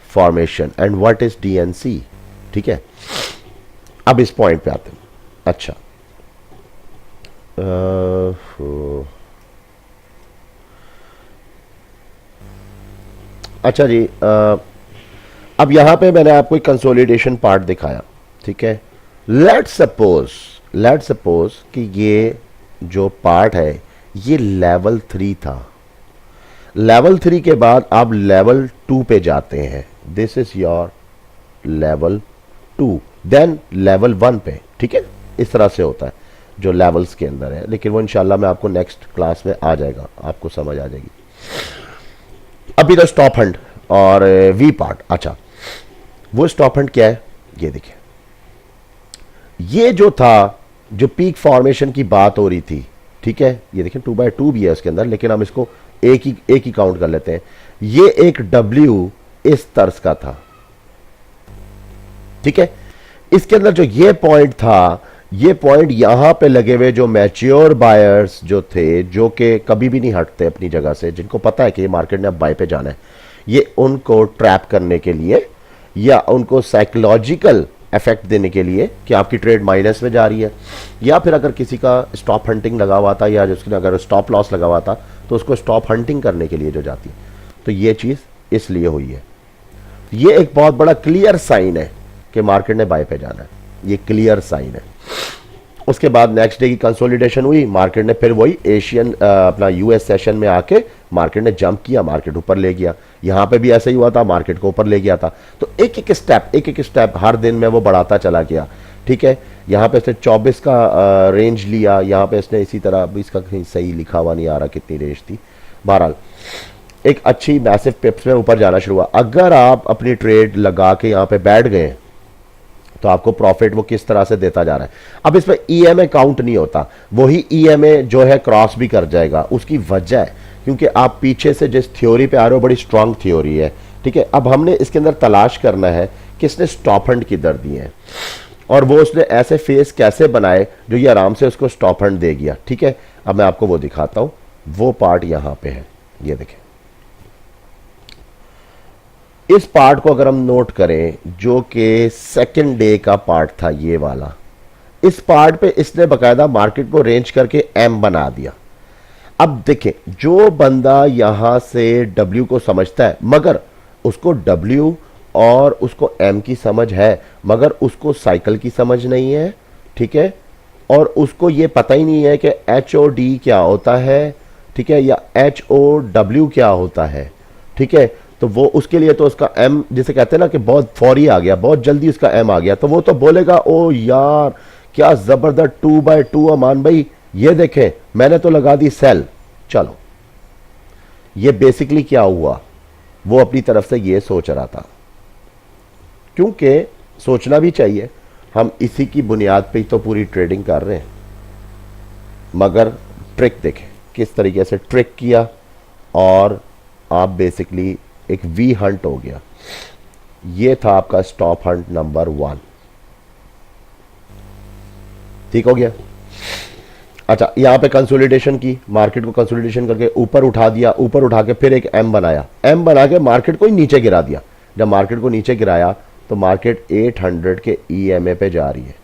formation and what is DNC, ठीक है। अब इस पॉइंट पे आते हैं। अच्छा, अच्छा जी, अब यहां पे मैंने आपको एक कंसोलिडेशन पार्ट दिखाया, ठीक है। लेट्स सपोज कि ये जो पार्ट है ये लेवल 3 था। लेवल 3 के बाद आप लेवल 2 पे जाते हैं, this is your level 2, then level 1 पे, ठीक है। इस तरह से होता है जो लेवल्स के अंदर है, लेकिन वो इंशाल्लाह मैं आपको नेक्स्ट क्लास में आ जाएगा, आपको समझ आ जाएगी। अभी तो स्टॉप हंड और वी पार्ट। अच्छा, वो स्टॉप हंड क्या है ये देखिए, ये जो था, जो पीक फॉर्मेशन की बात हो रही थी, ठीक है, ये देखिए 2/2 भी है उसके अंदर, लेकिन हम इसको एक ही काउंट कर लेते हैं। ये एक डब्ल्यू इस तर्ज का था, ठीक है। इसके अंदर जो ये पॉइंट था, ये पॉइंट यहां पे लगे हुए जो मैच्योर बायर्स जो थे, जो कि कभी भी नहीं हटते अपनी जगह से, जिनको पता है कि ये मार्केट ने अब बाय पे जाना है, ये उनको ट्रैप करने के लिए या उनको साइकोलॉजिकल इफेक्ट देने के लिए कि आपकी ट्रेड माइनस में जा रही है, या फिर अगर किसी का स्टॉप हंटिंग लगा हुआ था या जिसने अगर स्टॉप लॉस लगा हुआ था तो उसको स्टॉप हंटिंग करने के लिए जो जाती है, तो ये चीज इसलिए हुई है। ये एक बहुत बड़ा क्लियर साइन है कि मार्केट ने बाय पे जाना है, ये क्लियर साइन है। उसके बाद नेक्स्ट डे की कंसोलिडेशन हुई, मार्केट ने फिर वही एशियन अपना यूएस सेशन में आके मार्केट ने जंप किया, मार्केट ऊपर ले गया। यहां पे भी ऐसा ही हुआ था, मार्केट को ऊपर ले गया था। तो एक एक स्टेप हर दिन में वो बढ़ाता चला गया, ठीक है। यहां पे इसने 24 का रेंज लिया, यहां पे इसने इसी तरह, इसका कहीं सही लिखा हुआ नहीं आ रहा कितनी रेंज थी, बहरहाल एक अच्छी मैसिव पिप्स में ऊपर जाना शुरू हुआ। अगर आप अपनी ट्रेड लगा के यहां पे बैठ गए तो आपको प्रॉफिट वो किस तरह से देता जा रहा है। अब इसमें ईएमए काउंट नहीं होता, वही ईएमए जो है क्रॉस भी कर जाएगा। उसकी वजह है क्योंकि आप पीछे से जिस थ्योरी पे आ रहे हो, बड़ी स्ट्रांग थ्योरी है, ठीक है। अब हमने इसके अंदर तलाश करना है कि इसने स्टॉप हंड किधर दिए हैं और वो उसने ऐसे फेस कैसे बनाए जो ये आराम से उसको स्टॉप हंड दे गया, ठीक है। अब मैं आपको वो दिखाता हूं, वो पार्ट यहां पे है, ये देखें। इस पार्ट को अगर हम नोट करें, जो कि सेकंड डे का पार्ट था, ये वाला, इस पार्ट पे इसने बकायदा मार्केट को रेंज करके एम बना दिया। अब देखें, जो बंदा यहां से डब्ल्यू को समझता है, मगर उसको डब्ल्यू और उसको एम की समझ है, मगर उसको साइकिल की समझ नहीं है, ठीक है, और उसको ये पता ही नहीं है कि एच ओ डी क्या होता है, ठीक है, या एच ओ डब्ल्यू क्या होता है, ठीक है। तो वो उसके लिए तो उसका एम, जिसे कहते हैं ना कि बहुत फौरी आ गया, बहुत जल्दी उसका एम आ गया, तो वो तो बोलेगा ओ यार क्या जबरदस्त 2/2 अमान भाई, ये देखें मैंने तो लगा दी सेल। चलो, ये बेसिकली क्या हुआ, वो अपनी तरफ से ये सोच रहा था, क्योंकि सोचना भी चाहिए, हम इसी की बुनियाद पे ही तो पूरी ट्रेडिंग कर रहे हैं। मगर ट्रिक देखें किस तरीके से ट्रिक किया, और आप बेसिकली एक वी हंट हो गया। ये था आपका स्टॉप हंट नंबर 1, ठीक हो गया। अच्छा, यहां पे कंसोलिडेशन की, मार्केट को कंसोलिडेशन करके ऊपर उठा दिया, ऊपर उठा के फिर एक एम बनाया, एम बना के मार्केट को ही नीचे गिरा दिया। जब मार्केट को नीचे गिराया तो मार्केट 800 के ईएमए पे जा रही है।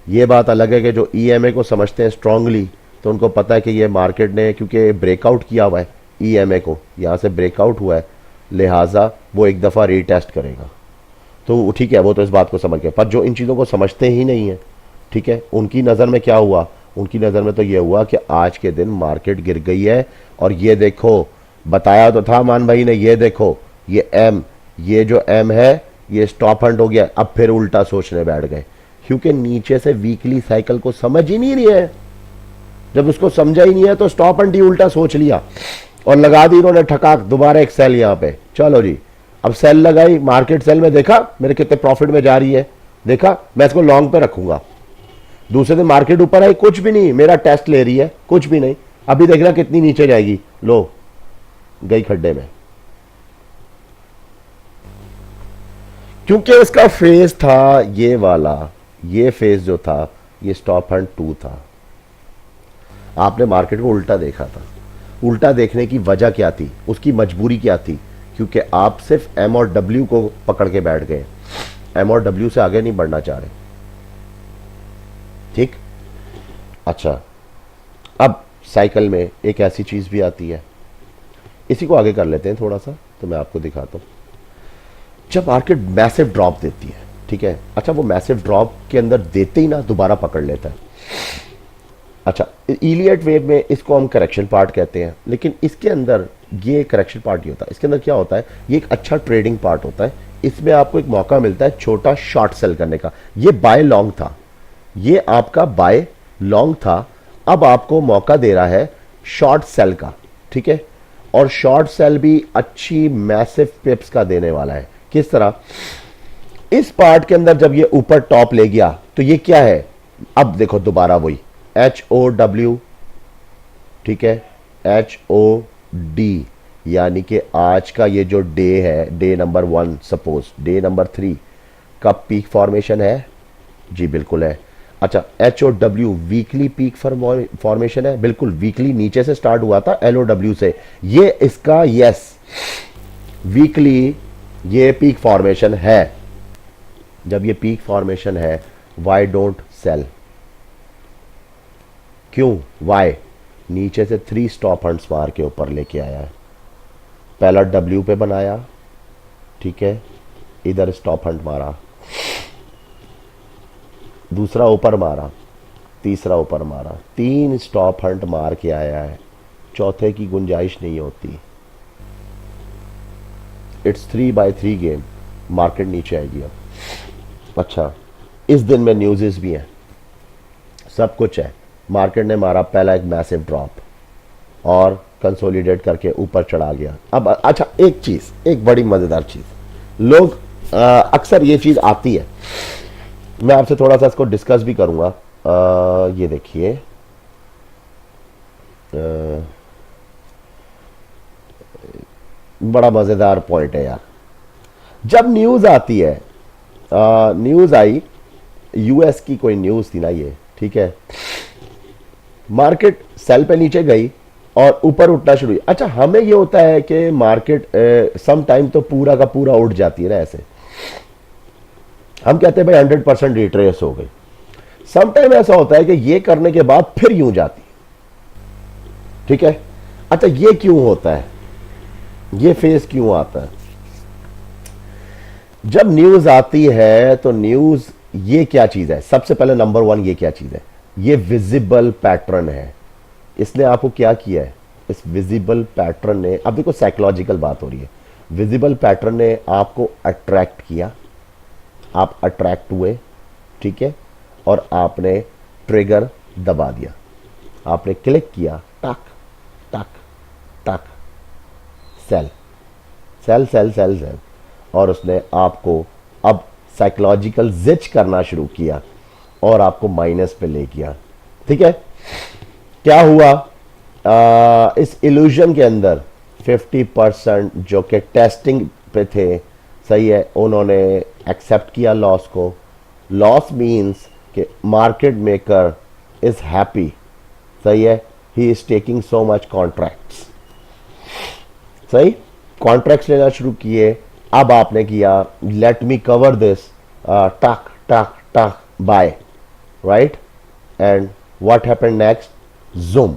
ये बात अलग है कि जो ईएमए को समझते हैं स्ट्रांगली, तो उनको पता है कि ये मार्केट ने क्योंकि ब्रेकआउट किया हुआ है, ईएमए को यहां से ब्रेकआउट हुआ है, लिहाजा वो एक दफा रीटेस्ट करेगा। तो ठीक है, वो तो इस बात को समझ गए, पर जो इन चीजों को समझते ही नहीं है, ठीक है, उनकी नजर में क्या हुआ, उनकी नजर में तो ये हुआ कि आज के दिन मार्केट गिर गई है, और ये देखो, बताया तो था मान भाई ने, ये देखो ये एम, ये जो एम है ये स्टॉप हंट हो गया। अब फिर उल्टा सोचने बैठ गए, क्योंकि नीचे से वीकली साइकिल को समझ ही नहीं रही है। जब उसको समझा ही नहीं है तो स्टॉप हंट ही उल्टा सोच लिया और लगा दी इन्होंने ठकाक, दोबारा एक सेल यहां पे। चलो जी, अब सेल लगाई, मार्केट सेल में देखा मेरे कितने प्रॉफिट में जा रही है, देखा मैं इसको लॉन्ग पे रखूंगा। दूसरे दिन मार्केट ऊपर आई, कुछ भी नहीं, मेरा टेस्ट ले रही है, कुछ भी नहीं। अभी देखना कितनी नीचे जाएगी, लो गई खड्डे में, क्योंकि उसका फेज था ये वाला, ये फेज जो था ये स्टॉप हंट 2 था। आपने मार्केट को उल्टा देखा था। उल्टा देखने की वजह क्या थी, उसकी मजबूरी क्या थी, क्योंकि आप सिर्फ एम और डब्ल्यू को पकड़ के बैठ गए, एम और डब्ल्यू से आगे नहीं बढ़ना चाह रहे, ठीक। अच्छा, अब साइकिल में एक ऐसी चीज भी आती है, इसी को आगे कर लेते हैं थोड़ा सा, तो मैं आपको दिखाता हूं। जब मार्केट मैसिव ड्रॉप देती है, ठीक है, अच्छा वो मैसिव ड्रॉप के अंदर देते ही ना दोबारा पकड़ लेता है। अच्छा, इलियट वेव में इसको हम करेक्शन पार्ट कहते हैं, लेकिन इसके अंदर ये करेक्शन पार्ट नहीं होता। इसके अंदर क्या होता है, ये एक अच्छा ट्रेडिंग पार्ट होता है। इसमें आपको एक मौका मिलता है छोटा शॉर्ट सेल करने का। ये बाय लॉन्ग था, ये आपका बाय लॉन्ग था, अब आपको मौका दे रहा है शॉर्ट सेल का, ठीक है। और शॉर्ट सेल भी अच्छी मैसिव पिप्स का देने वाला है। किस तरह, इस पार्ट के अंदर जब ये ऊपर टॉप ले गया तो ये क्या है, अब देखो दोबारा वही एच ओ डब्ल्यू, ठीक है, HOD, यानी कि आज का ये जो डे है, day number 1, suppose day number 3 कब पीक फॉर्मेशन है? जी बिल्कुल है। अच्छा, HOW वीकली पीक फॉर्मेशन है? बिल्कुल, वीकली नीचे से स्टार्ट हुआ था LOW से, ये इसका यस वीकली ये पीक फॉर्मेशन है। जब ये पीक फॉर्मेशन है, वाई डोंट सेल? क्यों, वाई? नीचे से 3 स्टॉप हंट्स मार के ऊपर लेके आया है। पहला W पे बनाया, ठीक है, इधर स्टॉप हंट मारा, दूसरा ऊपर मारा, तीसरा ऊपर मारा, 3 स्टॉप हंट मार के आया है, चौथे की गुंजाइश नहीं होती। इट्स 3x3 गेम, मार्केट नीचे आएगी अब। अच्छा, इस दिन में न्यूज़ भी हैं, सब कुछ है। मार्केट ने मारा पहला एक मैसिव ड्रॉप और कंसोलिडेट करके ऊपर चढ़ा गया। अब अच्छा, एक चीज, एक बड़ी मजेदार चीज, लोग अक्सर ये चीज आती है, मैं आपसे थोड़ा सा इसको डिस्कस भी करूंगा। ये देखिए, बड़ा मजेदार पॉइंट है यार। जब न्यूज आती है, न्यूज आई, यूएस की कोई न्यूज थी ना ये, ठीक है, मार्केट सेल पे नीचे गई और ऊपर उठना शुरू हुई। अच्छा, हमें ये होता है कि मार्केट सम टाइम तो पूरा का पूरा उठ जाती है ना, ऐसे हम कहते हैं भाई 100% रिट्रेस हो गई। सम टाइम ऐसा होता है कि ये करने के बाद फिर यूं जाती, ठीक है। अच्छा, ये क्यों होता है, ये फेस क्यों आता है? जब न्यूज आती है तो न्यूज, ये क्या चीज है? सबसे पहले नंबर 1 ये क्या चीज है? ये विजिबल पैटर्न है। इसने आपको क्या किया है? इस विजिबल पैटर्न ने, अब देखो साइकोलॉजिकल बात हो रही है, विजिबल पैटर्न ने आपको अट्रैक्ट किया, आप अट्रैक्ट हुए, ठीक है, और आपने ट्रिगर दबा दिया, आपने क्लिक किया, टक टक टक, sell sell sell sell sell, और उसने आपको अब साइकोलॉजिकल जिच करना शुरू किया और आपको माइनस पे ले गया, ठीक है। क्या हुआ? इस इल्यूजन के अंदर 50% जो कि टेस्टिंग पे थे, सही है, उन्होंने एक्सेप्ट किया लॉस को। लॉस मीन्स कि मार्केट मेकर इज हैप्पी, सही है, he is taking so much contracts, सही, कॉन्ट्रैक्ट्स लेना शुरू किए। अब आपने किया लेट मी कवर दिस, टक टक टक, buy, right, and what happened next? Zoom.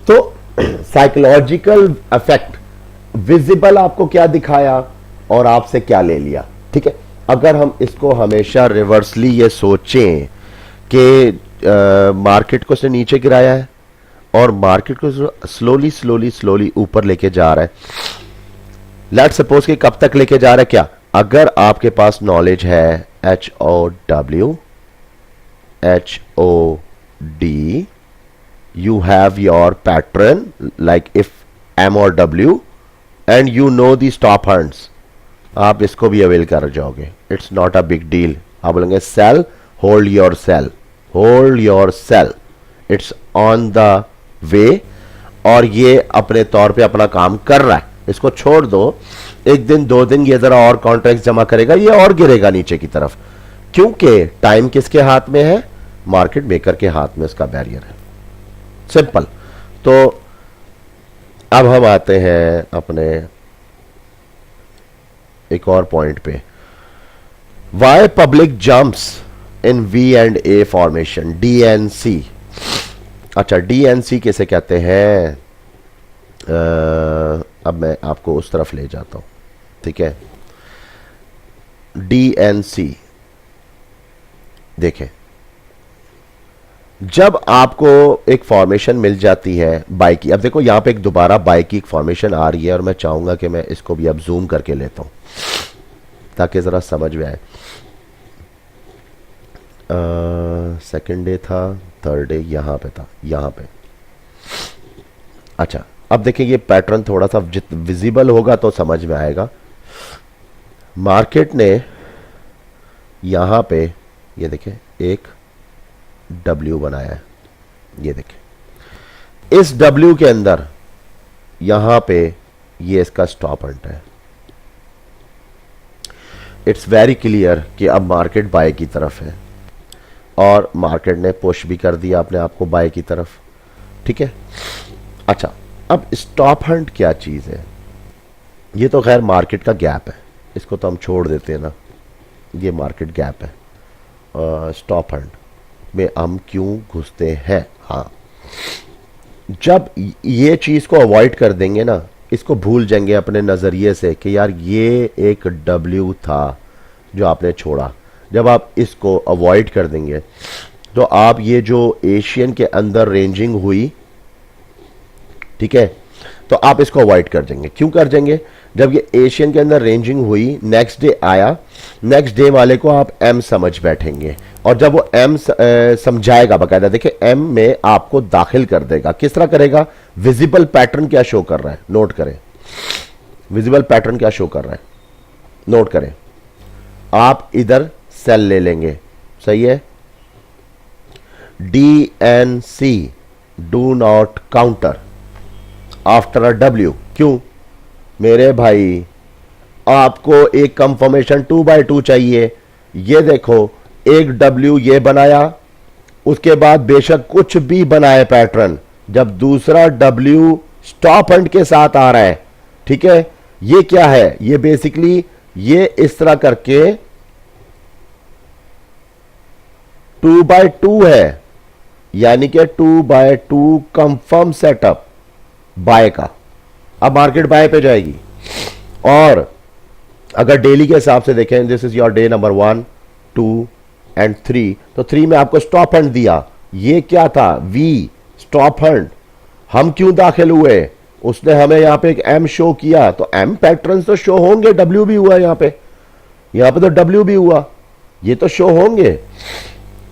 तो साइकोलॉजिकल इफेक्ट, विजिबल आपको क्या दिखाया और आपसे क्या ले लिया, ठीक है। अगर हम इसको हमेशा रिवर्सली ये सोचें कि मार्केट को से नीचे गिराया है और मार्केट को स्लोली स्लोली स्लोली ऊपर लेके जा रहा है, लेट्स सपोज कि कब तक लेके जा रहा है? क्या, अगर आपके पास नॉलेज है HOW, HOD, you have your pattern like if M or W and you know the stop hunts, आप इसको भी अवेल कर जाओगे, it's not a big deal. आप बोलेंगे sell, hold your sell, hold your sell, it's on the way, और ये अपने तौर पे अपना काम कर रहा है, इसको छोड़ दो। एक दिन 2 दिन ये जरा और कॉन्ट्रैक्ट जमा करेगा, ये और गिरेगा नीचे की तरफ, क्योंकि टाइम किसके हाथ में है? मार्केट मेकर के हाथ में उसका बैरियर है, सिंपल। तो अब हम आते हैं अपने एक और पॉइंट पे, वाई पब्लिक जंप्स इन V&A फॉर्मेशन, DNC। अच्छा, DNC किसे कहते हैं? अब मैं आपको उस तरफ ले जाता हूं, ठीक है। DNC देखें, जब आपको एक फॉर्मेशन मिल जाती है बाय की, अब देखो यहां पे एक दोबारा बाय की एक फॉर्मेशन आ रही है, और मैं चाहूंगा कि मैं इसको भी अब जूम करके लेता हूं ताकि जरा समझ में आए। सेकंड डे था, थर्ड डे यहां पे था, यहां पे। अच्छा, अब देखिए ये पैटर्न थोड़ा सा विजिबल होगा तो समझ में आएगा। मार्केट ने यहां पे, ये देखें, एक W बनाया है, ये देखें, इस डब्ल्यू के अंदर यहां पे ये इसका स्टॉप हंट है। इट्स वेरी क्लियर कि अब मार्केट बाय की तरफ है और मार्केट ने पुश भी कर दिया अपने आप को बाय की तरफ, ठीक है। अच्छा, अब स्टॉप हंट क्या चीज है? ये तो खैर मार्केट का गैप है, इसको तो हम छोड़ देते हैं ना, ये मार्केट गैप है। स्टॉप हंट में हम क्यों घुसते हैं? हाँ, जब ये चीज को अवॉइड कर देंगे ना, इसको भूल जाएंगे अपने नजरिए से कि यार ये एक डब्ल्यू था जो आपने छोड़ा। जब आप इसको अवॉइड कर देंगे तो आप ये जो एशियन के अंदर रेंजिंग हुई, ठीक है, तो आप इसको अवॉइड कर देंगे। क्यों कर देंगे? जब ये एशियन के अंदर रेंजिंग हुई, नेक्स्ट डे आया, नेक्स्ट डे वाले को आप एम समझ बैठेंगे और जब वो एम समझाएगा बकायदा, देखिए एम में आपको दाखिल कर देगा। किस तरह करेगा? विजिबल पैटर्न क्या शो कर रहा है, नोट करें। विजिबल पैटर्न क्या शो कर रहा है, नोट करें। आप इधर सेल ले लेंगे, सही है। D N C, do not counter after a W. क्यों मेरे भाई? आपको एक कंफर्मेशन 2/2 चाहिए। ये देखो, एक डब्ल्यू ये बनाया, उसके बाद बेशक कुछ भी बनाए पैटर्न, जब दूसरा डब्ल्यू स्टॉप हंट के साथ आ रहा है, ठीक है, ये क्या है? ये बेसिकली ये इस तरह करके 2/2 है, यानी कि 2/2 कंफर्म सेटअप बाय का। अब मार्केट बाय पे जाएगी और अगर डेली के हिसाब से देखें, this is your day number 1, 2 and 3, तो 3 में आपको स्टॉप हंट दिया। ये क्या था? V stop hunt. हम क्यों दाखिल हुए? उसने हमें यहां पे एक एम शो किया, तो एम पैटर्न तो शो होंगे, डब्ल्यू भी हुआ यहां पे तो डब्ल्यू भी हुआ, ये तो शो होंगे।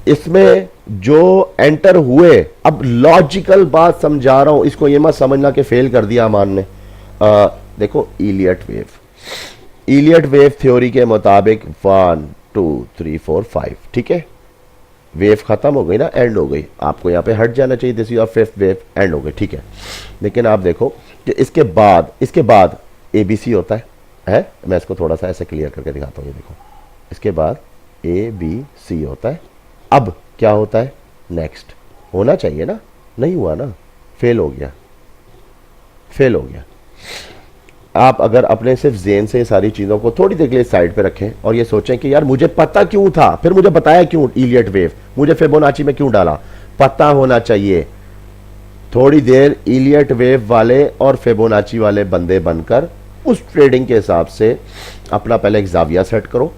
इसमें जो एंटर हुए, अब लॉजिकल बात समझा रहा हूं, इसको ये मत समझना कि फेल कर दिया अमान ने। देखो इलियट वेव थ्योरी के मुताबिक 1 2 3 4 5, ठीक है, वेव खत्म हो गई ना, एंड हो गई। आपको यहां पे हट जाना चाहिए, this is your fifth wave, and हो गई, ठीक है। लेकिन आप देखो कि इसके बाद एबीसी होता है। मैं इसको थोड़ा सा ऐसे क्लियर करके दिखाता हूं। ये देखो, इसके बाद ABC होता है। अब क्या होता है? नेक्स्ट होना चाहिए ना, नहीं हुआ ना, फेल हो गया। आप अगर अपने सिर्फ ज़ेन से सारी चीज़ों को थोड़ी देर के लिए साइड पे रखें और ये सोचें कि यार मुझे पता क्यों था, फिर मुझे बताया क्यों इलियट वेव, मुझे फिबोनाची में क्यों डाला, पता होना चाहिए। थोड़ी देर इलियट वेव वाले और फिबोनाची वाले बंदे बनकर उस ट्रेडिंग के हिसाब से अपना पहले एक जाविया सेट करो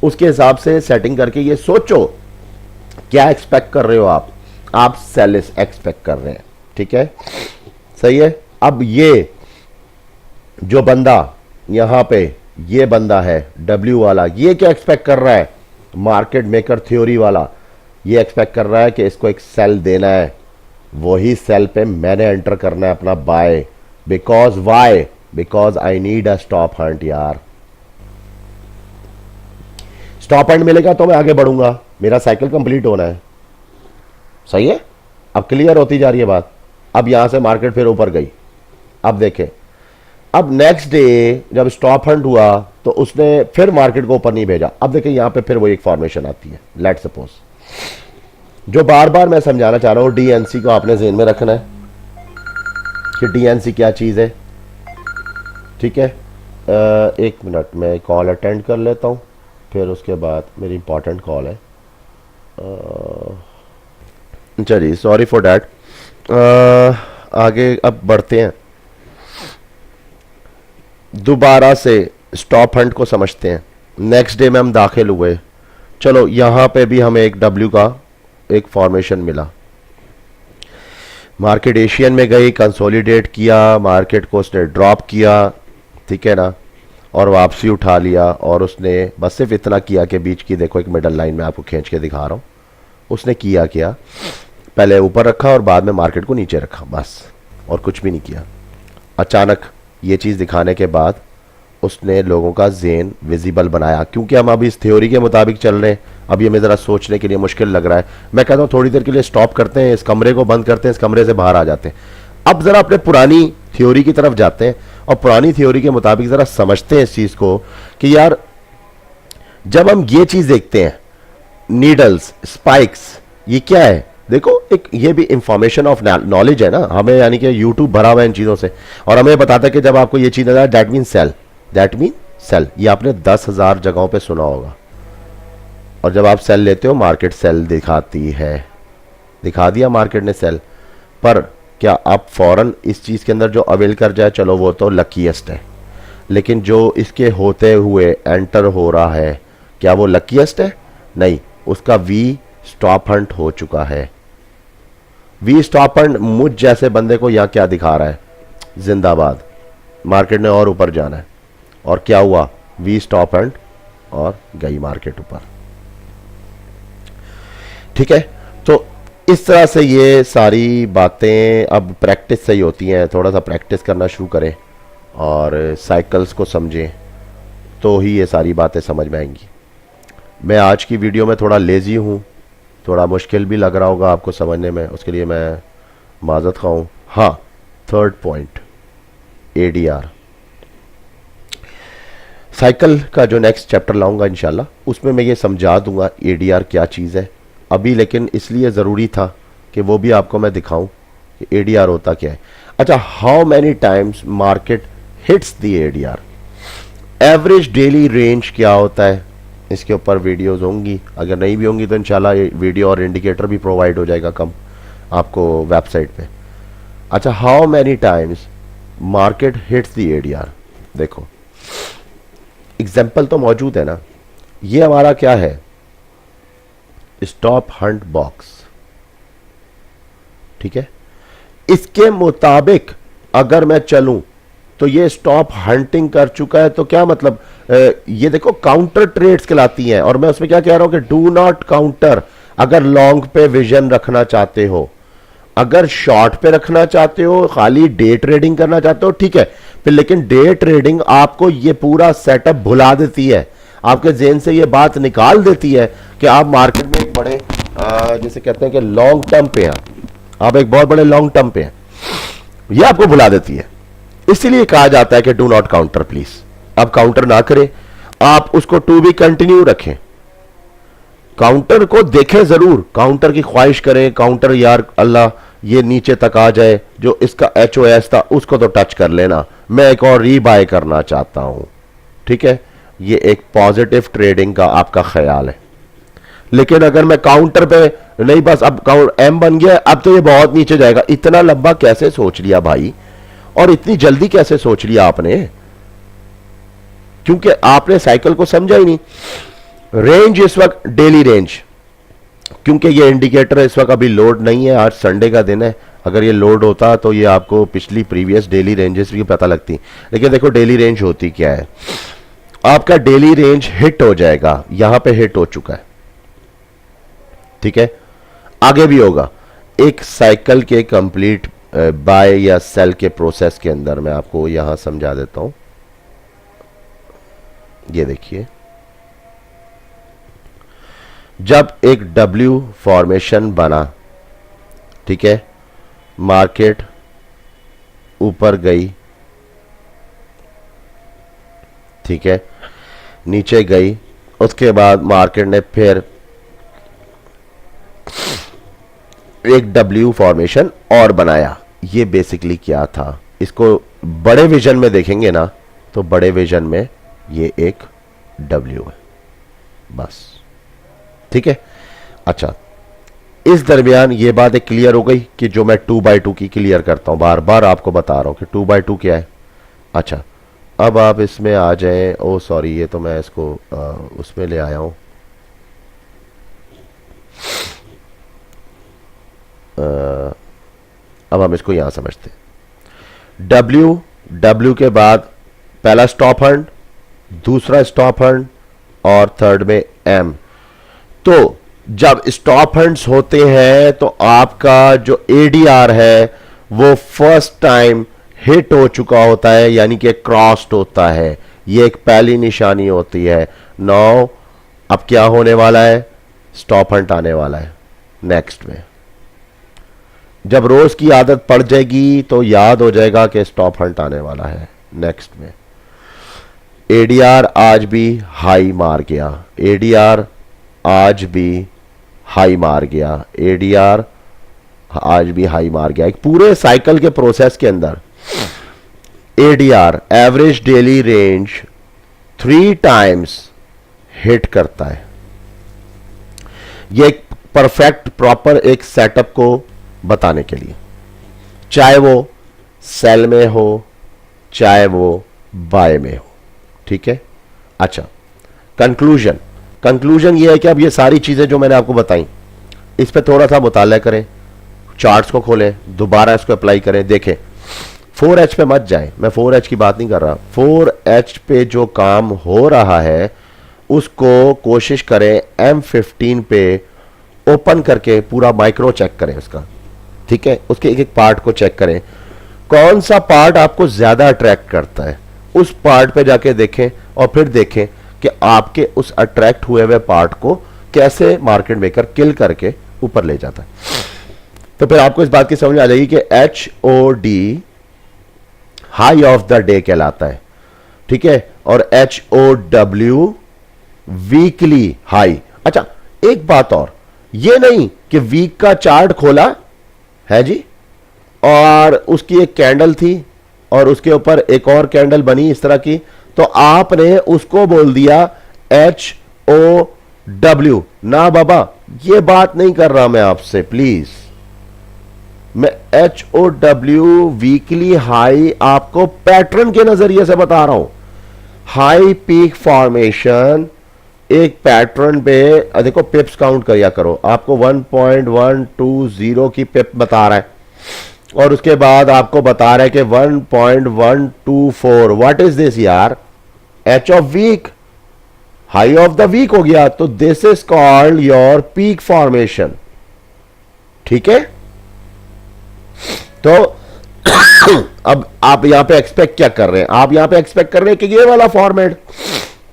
उसके हिसाब से सेटिंग करके ये सोचो क्या एक्सपेक्ट कर रहे हो आप सेलिस एक्सपेक्ट कर रहे हैं, ठीक है, सही है। अब ये जो बंदा यहां पे ये बंदा है डब्ल्यू वाला, ये क्या एक्सपेक्ट कर रहा है? मार्केट मेकर थ्योरी वाला ये एक्सपेक्ट कर रहा है कि इसको एक सेल देना है, वही सेल पे मैंने एंटर करना है अपना buy. Because why? Because I need a stop hunt यार। स्टॉप हंट मिलेगा तो मैं आगे बढ़ूंगा, मेरा साइकिल कंप्लीट होना है, सही है। अब क्लियर होती जा रही है बात। अब यहां से मार्केट फिर ऊपर गई। अब देखें, अब नेक्स्ट डे जब स्टॉप हंट हुआ तो उसने फिर मार्केट को ऊपर नहीं भेजा। अब देखें यहां पे फिर वो एक फॉर्मेशन आती है, लेट सपोज, जो बार बार मैं समझाना चाह रहा हूं, डीएनसी को आपने ज़हन में रखना है कि डीएनसी क्या चीज है, ठीक है। एक मिनट मैं कॉल अटेंड कर लेता हूं, फिर उसके बाद मेरी इंपॉर्टेंट कॉल है। चलिए, सॉरी फॉर डैट। आगे अब बढ़ते हैं, दोबारा से स्टॉप हंट को समझते हैं। नेक्स्ट डे में हम दाखिल हुए, चलो यहां पे भी हमें एक डब्ल्यू का एक फॉर्मेशन मिला। मार्केट एशियन में गई, कंसोलिडेट किया, मार्केट को उसने ड्रॉप किया, ठीक है ना, और वापसी उठा लिया। और उसने बस सिर्फ इतना किया कि बीच की देखो एक मिडल लाइन में आपको खींच के दिखा रहा हूं, उसने किया पहले ऊपर रखा और बाद में मार्केट को नीचे रखा, बस, और कुछ भी नहीं किया। अचानक ये चीज़ दिखाने के बाद उसने लोगों का ज़ेन विजिबल बनाया, क्योंकि हम अभी इस थ्योरी के मुताबिक चल रहे हैं। अब ये मैं ज़रा सोचने के लिए मुश्किल लग रहा है। मैं कहता हूँ थोड़ी देर के लिए स्टॉप करते हैं, इस कमरे को बंद करते हैं, इस कमरे से बाहर आ जाते हैं। अब ज़रा अपने पुरानी थ्योरी की तरफ जाते हैं और पुरानी थ्योरी के मुताबिक ज़रा समझते हैं इस चीज़ को कि यार जब हम ये चीज़ देखते हैं, नीडल्स, स्पाइक्स, ये क्या है? देखो एक ये भी इंफॉर्मेशन ऑफ नॉलेज है ना हमें, यानी कि यूट्यूब भरा हुआ है इन चीज़ों से, और हमें बताता है कि जब आपको ये चीज़ नजर, that mean sell, that mean sell. ये आपने 10,000 जगहों पे सुना होगा। और जब आप सेल लेते हो, मार्केट सेल दिखाती है, दिखा दिया मार्केट ने सेल, पर क्या आप फौरन इस चीज़ के अंदर जो अवेल कर जाए, चलो वो तो लकीएस्ट है, लेकिन जो इसके होते हुए एंटर हो रहा है, क्या वो लकीएस्ट है? नहीं, उसका वी स्टॉप हंट हो चुका है। वी स्टॉप हंट मुझ जैसे बंदे को यहां क्या दिखा रहा है? जिंदाबाद, मार्केट ने और ऊपर जाना है, और क्या हुआ? वी स्टॉप हंट और गई मार्केट ऊपर। ठीक है, तो इस तरह से ये सारी बातें अब प्रैक्टिस से ही होती हैं। थोड़ा सा प्रैक्टिस करना शुरू करें और साइकिल्स को समझें, तो ही ये सारी बातें समझ में आएंगी। मैं आज की वीडियो में थोड़ा लेज़ी हूँ, थोड़ा मुश्किल भी लग रहा होगा आपको समझने में, उसके लिए मैं माजरत खा हूँ। हाँ, थर्ड पॉइंट, एडीआर साइकिल का जो नेक्स्ट चैप्टर लाऊंगा इंशाल्लाह, उसमें मैं ये समझा दूंगा एडीआर क्या चीज़ है अभी, लेकिन इसलिए ज़रूरी था कि वो भी आपको मैं दिखाऊं कि एडीआर होता क्या है। अच्छा, how many times market hits the ADR, average daily range क्या होता है, इसके ऊपर वीडियोस होंगी, अगर नहीं भी होंगी तो इंशाल्लाह वीडियो और इंडिकेटर भी प्रोवाइड हो जाएगा कम आपको वेबसाइट पे। अच्छा, how many times market hits the ADR, देखो एग्जाम्पल तो मौजूद है ना। ये हमारा क्या है? स्टॉप हंट बॉक्स, ठीक है। इसके मुताबिक अगर मैं चलूं तो ये स्टॉप हंटिंग कर चुका है, तो क्या मतलब, ये देखो काउंटर ट्रेड्स कहलाती हैं, और मैं उसमें क्या कह रहा हूं कि डू नॉट काउंटर। अगर लॉन्ग पे विजन रखना चाहते हो, अगर शॉर्ट पे रखना चाहते हो, खाली डे ट्रेडिंग करना चाहते हो, ठीक है, फिर लेकिन डे ट्रेडिंग आपको ये पूरा सेटअप भुला देती है, आपके जेहन से ये बात निकाल देती है कि आप मार्केट में एक बड़े जिसे कहते हैं कि लॉन्ग टर्म पे हैं, आप एक बहुत बड़े लॉन्ग टर्म पे हैं, ये आपको भुला देती है। इसीलिए कहा जाता है कि डू नॉट काउंटर, प्लीज आप काउंटर ना करें, आप उसको टू बी कंटिन्यू रखें, काउंटर को देखें जरूर, काउंटर की ख्वाहिश करें, काउंटर यार अल्लाह ये नीचे तक आ जाए, जो इसका HOS था उसको तो टच कर लेना, मैं एक और रीबाय करना चाहता हूं, ठीक है। ये एक पॉजिटिव ट्रेडिंग का आपका ख्याल है। लेकिन अगर मैं काउंटर पे नहीं, बस अब M बन गया, अब तो ये बहुत नीचे जाएगा, इतना लंबा कैसे सोच लिया भाई, और इतनी जल्दी कैसे सोच लिया आपने? क्योंकि आपने साइकिल को समझा ही नहीं। रेंज इस वक्त डेली रेंज, क्योंकि ये इंडिकेटर इस वक्त अभी लोड नहीं है, आज संडे का दिन है, अगर ये लोड होता तो ये आपको पिछली प्रीवियस डेली रेंजेस भी पता लगती। लेकिन देखो डेली रेंज होती क्या है, आपका डेली रेंज हिट हो जाएगा, यहां पे हिट हो चुका है, ठीक है, आगे भी होगा। एक साइकिल के कंप्लीट बाय या सेल के प्रोसेस के अंदर मैं आपको यहां समझा देता हूं। ये देखिए, जब एक W फॉर्मेशन बना, ठीक है, मार्केट ऊपर गई, ठीक है, नीचे गई, उसके बाद मार्केट ने फिर एक W फॉर्मेशन और बनाया। ये बेसिकली क्या था, इसको बड़े विजन में देखेंगे ना, तो बड़े विजन में ये एक W है, बस, ठीक है। अच्छा, इस दरमियान ये बात एक क्लियर हो गई कि जो मैं 2x2 की क्लियर करता हूं, बार बार आपको बता रहा हूं कि 2x2 क्या है। अच्छा, अब आप इसमें आ जाएं, ओ सॉरी, ये तो मैं इसको उसमें ले आया हूं, अब हम इसको यहां समझते हैं। W के बाद पहला स्टॉप हंट, दूसरा स्टॉप हंट, और थर्ड में M। तो जब स्टॉप हंट्स होते हैं तो आपका जो ADR है वो फर्स्ट टाइम हिट हो चुका होता है, यानी कि क्रॉस्ड होता है, ये एक पहली निशानी होती है। नाउ अब क्या होने वाला है, स्टॉप हंट आने वाला है नेक्स्ट में। जब रोज की आदत पड़ जाएगी तो याद हो जाएगा कि स्टॉप हंट आने वाला है नेक्स्ट में। एडीआर आज भी हाई मार गया, एडीआर आज भी हाई मार गया, एडीआर आज भी हाई मार गया। एक पूरे साइकिल के प्रोसेस के अंदर ADR average daily range 3 times hit करता है। ये एक परफेक्ट प्रॉपर एक सेटअप को बताने के लिए, चाहे वो सेल में हो चाहे वो बाय में हो, ठीक है। अच्छा, कंक्लूजन ये है कि अब ये सारी चीजें जो मैंने आपको बताई इस पे थोड़ा सा मुताला करें, चार्ट्स को खोलें, दोबारा इसको अप्लाई करें, देखें। 4H पे मत जाएं, मैं 4H की बात नहीं कर रहा। 4H पे जो काम हो रहा है उसको कोशिश करें M15 पे ओपन करके पूरा माइक्रो चेक करें उसका, ठीक है। उसके एक एक पार्ट को चेक करें, कौन सा पार्ट आपको ज्यादा अट्रैक्ट करता है, उस पार्ट पे जाके देखें और फिर देखें कि आपके उस अट्रैक्ट हुए हुए पार्ट को कैसे मार्केट मेकर किल करके ऊपर ले जाता है। तो फिर आपको इस बात की समझ आ जाएगी कि HOD high of the day कहलाता है, ठीक है, और HOW वीकली हाई। अच्छा, एक बात और, ये नहीं कि वीक का चार्ट खोला है जी और उसकी एक कैंडल थी और उसके ऊपर एक और कैंडल बनी इस तरह की, तो आपने उसको बोल दिया HOW। ना बाबा, ये बात नहीं कर रहा मैं आपसे, प्लीज। मैं HOW वीकली हाई आपको पैटर्न के नजरिए से बता रहा हूं। हाई पीक फॉर्मेशन एक पैटर्न पे, देखो पिप्स काउंट करिया करो, आपको 1.120 की पिप बता रहा है और उसके बाद आपको बता रहा है कि 1.124। व्हाट इज दिस यार? H of week, high of the week हो गया, तो this is called your peak formation, ठीक है। तो अब आप यहां पे एक्सपेक्ट क्या कर रहे हैं? आप यहां पे एक्सपेक्ट कर रहे हैं कि ये वाला फॉर्मेट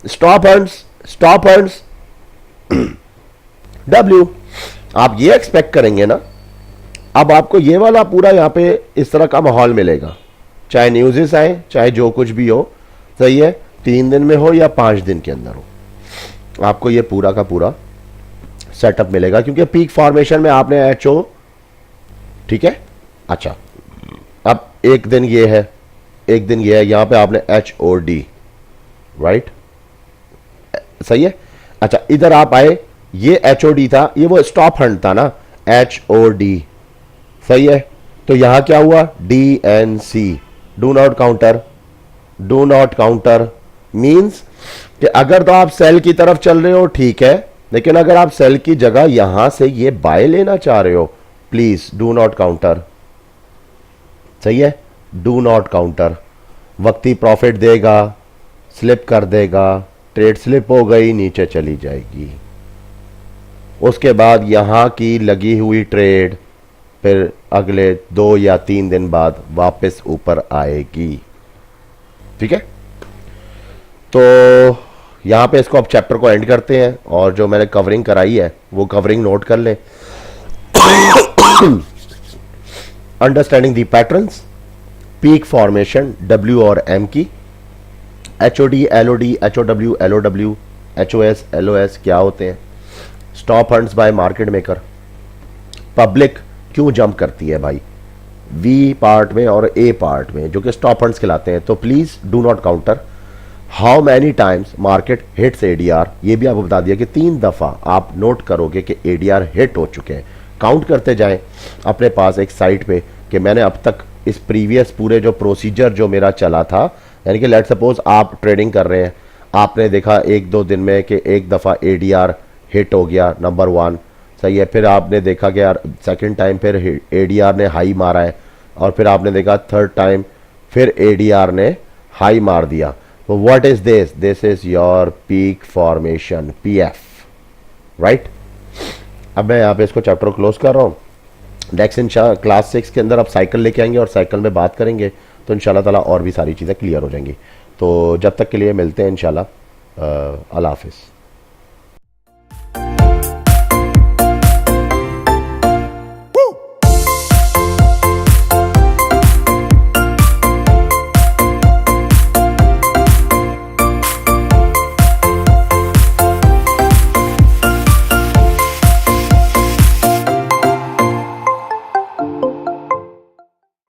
स्टॉप हंड्स W, आप ये एक्सपेक्ट करेंगे ना। अब आपको ये वाला पूरा यहां पे इस तरह का माहौल मिलेगा, चाहे न्यूज़ेस आए चाहे जो कुछ भी हो, सही है, 3 दिन में हो या 5 दिन के अंदर हो, आपको ये पूरा का पूरा सेटअप मिलेगा, क्योंकि पीक फॉर्मेशन में आपने HO, ठीक है। अच्छा, अब एक दिन ये है, एक दिन ये है, यहां पे आपने HOD, राइट, सही है। अच्छा, इधर आप आए, ये HOD था, ये वो स्टॉप हंट था ना, HOD, सही है। तो यहां क्या हुआ? DNC, do not counter means कि अगर तो आप सेल की तरफ चल रहे हो, ठीक है, लेकिन अगर आप सेल की जगह यहां से ये बाय लेना चाह रहे हो, प्लीज डू नॉट काउंटर, सही है, डू नॉट काउंटर। वक्ती प्रॉफिट देगा, स्लिप कर देगा, ट्रेड स्लिप हो गई, नीचे चली जाएगी, उसके बाद यहां की लगी हुई ट्रेड फिर अगले 2 या 3 दिन बाद वापस ऊपर आएगी, ठीक है। तो यहां पे इसको अब चैप्टर को एंड करते हैं, और जो मैंने कवरिंग कराई है वो कवरिंग नोट कर लें। अंडरस्टैंडिंग दी पैटर्न्स, पीक फॉर्मेशन W और M की, HOD, LOD, HOW, LOW, HOS, LOS क्या होते हैं, stop hunts bye market maker, public क्यों जंप करती है भाई V पार्ट में और A पार्ट में जो कि स्टॉप हंट्स कहलाते हैं, तो please do not counter. How many times market hits ADR, ये भी आपको बता दिया कि 3 दफा आप नोट करोगे कि ADR हिट हो चुके हैं। काउंट करते जाएं अपने पास एक साइट पे कि मैंने अब तक इस प्रीवियस पूरे जो प्रोसीजर जो मेरा चला था, यानी कि लेट सपोज आप ट्रेडिंग कर रहे हैं, आपने देखा 1-2 दिन में कि एक दफ़ा ADR हिट हो गया, नंबर 1, सही है। फिर आपने देखा कि यार सेकंड टाइम फिर ADR ने हाई मारा है, और फिर आपने देखा थर्ड टाइम फिर ADR ने हाई मार दिया। तो what is this? This is your peak formation, PF, right. अब मैं यहाँ पे इसको चैप्टर क्लोज कर रहा हूँ। नेक्स्ट इंशाल्लाह क्लास 6 के अंदर आप साइकिल लेके आएंगे और साइकिल में बात करेंगे, तो इंशाल्लाह ताला और भी सारी चीज़ें क्लियर हो जाएंगी। तो जब तक के लिए मिलते हैं इंशाल्लाह, अल्लाह हाफिज़।